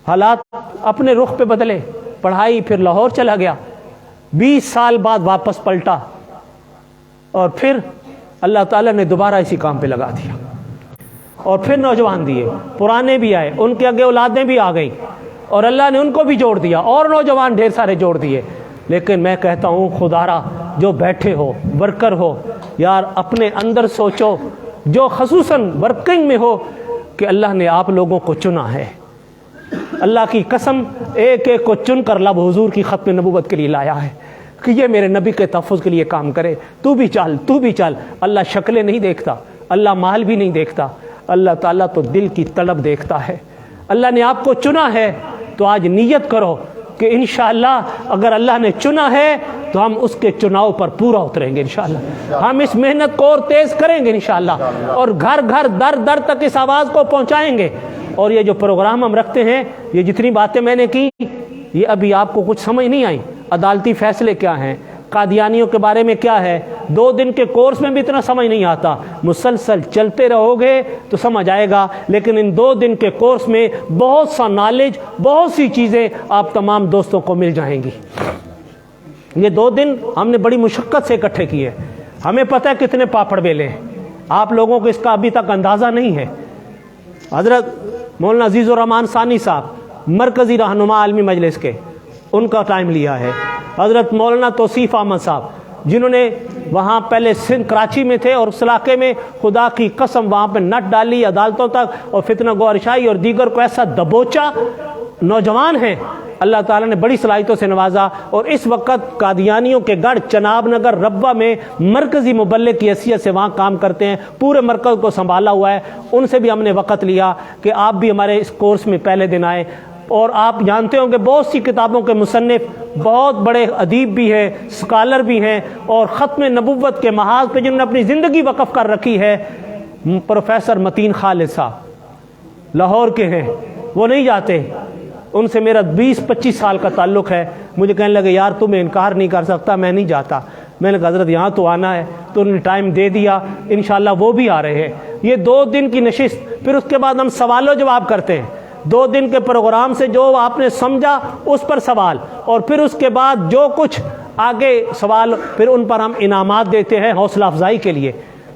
F: حالات اپنے رخ پہ بدلے، پڑھائی، پھر لاہور چلا گیا، 20 سال بعد واپس پلٹا، اور پھر اللہ تعالیٰ نے دوبارہ اسی کام پہ لگا دیا، اور پھر نوجوان دیے، پرانے بھی آئے، ان کے آگے اولادیں بھی آ گئیں، اور اللہ نے ان کو بھی جوڑ دیا، اور نوجوان ڈھیر سارے جوڑ دیے۔ لیکن میں کہتا ہوں خدارا جو بیٹھے ہو، ورکر ہو، یار اپنے اندر سوچو، جو خصوصاً ورکنگ میں ہو، کہ اللہ نے آپ لوگوں کو چنا ہے، اللہ کی قسم ایک ایک کو چن کر لب حضور کی ختم نبوت کے لیے لایا ہے کہ یہ میرے نبی کے تحفظ کے لیے کام کرے، تو بھی چل، تو بھی چل۔ اللہ شکلیں نہیں دیکھتا، اللہ مال بھی نہیں دیکھتا، اللہ تعالیٰ تو دل کی طلب دیکھتا ہے۔ اللہ نے آپ کو چنا ہے تو آج نیت کرو کہ انشاءاللہ اگر اللہ نے چنا ہے تو ہم اس کے چناؤ پر پورا اتریں گے انشاءاللہ. ہم اس محنت کو اور تیز کریں گے انشاءاللہ, اور گھر گھر در در تک اس آواز کو پہنچائیں گے. اور یہ جو پروگرام ہم رکھتے ہیں, یہ جتنی باتیں میں نے کی, یہ ابھی آپ کو کچھ سمجھ نہیں آئی. عدالتی فیصلے کیا ہیں, قادیانیوں کے بارے میں کیا ہے, 2 دن کے کورس میں بھی اتنا سمجھ نہیں آتا. مسلسل چلتے رہو گے تو سمجھ آئے گا, لیکن ان 2 دن کے کورس میں بہت سا نالج, بہت سی چیزیں آپ تمام دوستوں کو مل جائیں گی. یہ 2 دن ہم نے بڑی مشقت سے اکٹھے کیے. ہمیں پتہ ہے کتنے پاپڑ بیلے ہیں, آپ لوگوں کو اس کا ابھی تک اندازہ نہیں ہے. حضرت مولانا عزیز الرحمان ثانی صاحب مرکزی رہنما عالمی مجلس کے, ان کا ٹائم لیا ہے. حضرت مولانا توصیف احمد صاحب جنہوں نے وہاں پہلے سندھ کراچی میں تھے اور اس علاقے میں خدا کی قسم وہاں پہ نٹ ڈالی عدالتوں تک, اور فتنہ گوارشائی اور دیگر کو ایسا دبوچا. نوجوان ہیں, اللہ تعالیٰ نے بڑی صلاحیتوں سے نوازا, اور اس وقت قادیانیوں کے گڑھ چناب نگر ربوہ میں مرکزی مبلغ کی حیثیت سے وہاں کام کرتے ہیں, پورے مرکز کو سنبھالا ہوا ہے. ان سے بھی ہم نے وقت لیا کہ آپ بھی ہمارے اس کورس میں پہلے دن آئے. اور آپ جانتے ہوں کہ بہت سی کتابوں کے مصنف, بہت بڑے ادیب بھی ہیں, اسکالر بھی ہیں, اور ختم نبوت کے محاذ پہ جنہوں نے اپنی زندگی وقف کر رکھی ہے. پروفیسر متین خالد صاحب لاہور کے ہیں, وہ نہیں جاتے. ان سے میرا 20-25 سال کا تعلق ہے. مجھے کہنے لگے یار تمہیں انکار نہیں کر سکتا, میں نہیں جاتا. میں نے کہا حضرت یہاں تو آنا ہے, تو انہوں نے ٹائم دے دیا. انشاءاللہ وہ بھی آ رہے ہیں. یہ 2 دن کی نشست, پھر اس کے بعد ہم سوال و جواب کرتے ہیں. 2 دن کے پروگرام سے جو آپ نے سمجھا اس پر سوال, اور پھر اس کے بعد جو کچھ آگے سوال, پھر ان پر ہم انعامات دیتے ہیں حوصلہ افزائی کے لیے.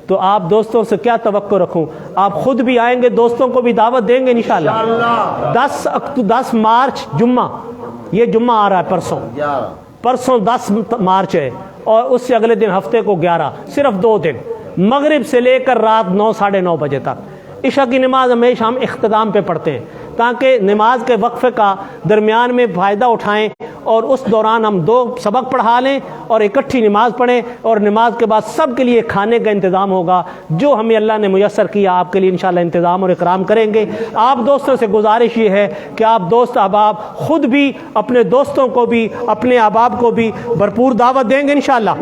F: تو آپ دوستوں سے کیا توقع رکھوں, آپ خود بھی آئیں گے, دوستوں کو بھی دعوت دیں گے انشاءاللہ. 10 مارچ جمعہ, یہ جمعہ آ رہا ہے, پرسوں 10 مارچ ہے, اور اس سے اگلے دن ہفتے کو 11, صرف 2 دن, مغرب سے لے کر رات 9 ساڑھے 9 بجے تک. عشاء کی نماز ہمیشہ ہم اختتام پہ پڑھتے ہیں تاکہ نماز کے وقفے کا درمیان میں فائدہ اٹھائیں, اور اس دوران ہم 2 سبق پڑھا لیں اور اکٹھی نماز پڑھیں, اور نماز کے بعد سب کے لیے کھانے کا انتظام ہوگا. جو ہمیں اللہ نے میسر کیا آپ کے لیے انشاءاللہ انتظام اور اکرام کریں گے. آپ دوستوں سے گزارش یہ ہے کہ آپ دوست احباب خود بھی اپنے دوستوں کو بھی اپنے احباب کو بھی بھرپور دعوت دیں گے انشاءاللہ.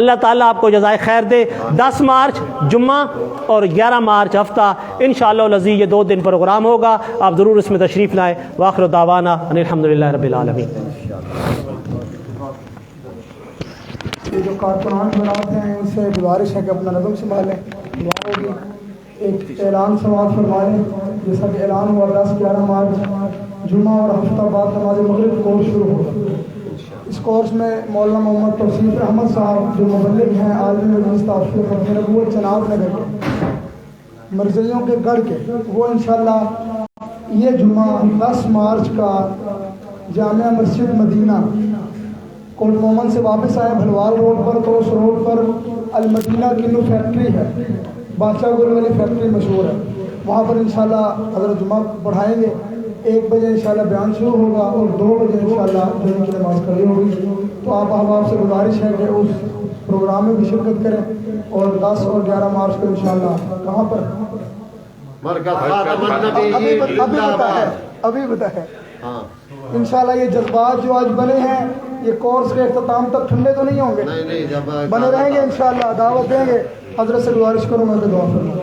F: اللہ تعالیٰ آپ کو جزائے خیر دے. 10 مارچ جمعہ اور 11 مارچ ہفتہ انشاءاللہ العزیز یہ 2 دن پروگرام ہوگا. آپ ضرور اس میں تشریف لائیں. وآخر دعوانا ان الحمدللہ رب العالمین.
A: یہ جو کارکنان حضرات ہیں ان سے گزارش ہے کہ اپنا نظم سنبھالیں. دعا ہوگی. ایک اعلان سماعت فرمائیں. جیسا کہ اعلان ہوا 10-11 مارچ جمعہ اور ہفتہ بعد نماز مغرب کورس شروع ہوگا. اس کورس میں مولانا محمد توصیف احمد صاحب جو مبلغ ہیں عالمی مجلس تحفظ ختم نبوت چناب نگر کے مرزیوں کے گڑھ کے, وہ انشاءاللہ یہ جمعہ 10 مارچ کا جامعہ مسجد مدینہ کوٹ مومن سے واپس آئے, بھلوال روڈ پر, تو اس روڈ پر المدینہ کی فیکٹری ہے, بادشاہ گل والی فیکٹری مشہور ہے, وہاں پر انشاءاللہ حضرت جمعہ پڑھائیں گے. 1 بجے انشاءاللہ بیان شروع ہوگا اور 2 بجے انشاءاللہ جمعہ کی نماز کھڑی ہوگی. تو آپ احباب سے گزارش ہے کہ اس پروگرام میں بھی شرکت کریں. اور 10 اور 11 مارچ کو انشاءاللہ کہاں پر ابھی بتا ہے انشاءاللہ. یہ جذبات جو آج بنے ہیں یہ کورس کے اختتام تک ٹھنڈے تو نہیں ہوں گے, بنے رہیں گے انشاءاللہ. دعوت دیں گے. حضرت سے گزارش کروں گا کہ دعا فرمائیں.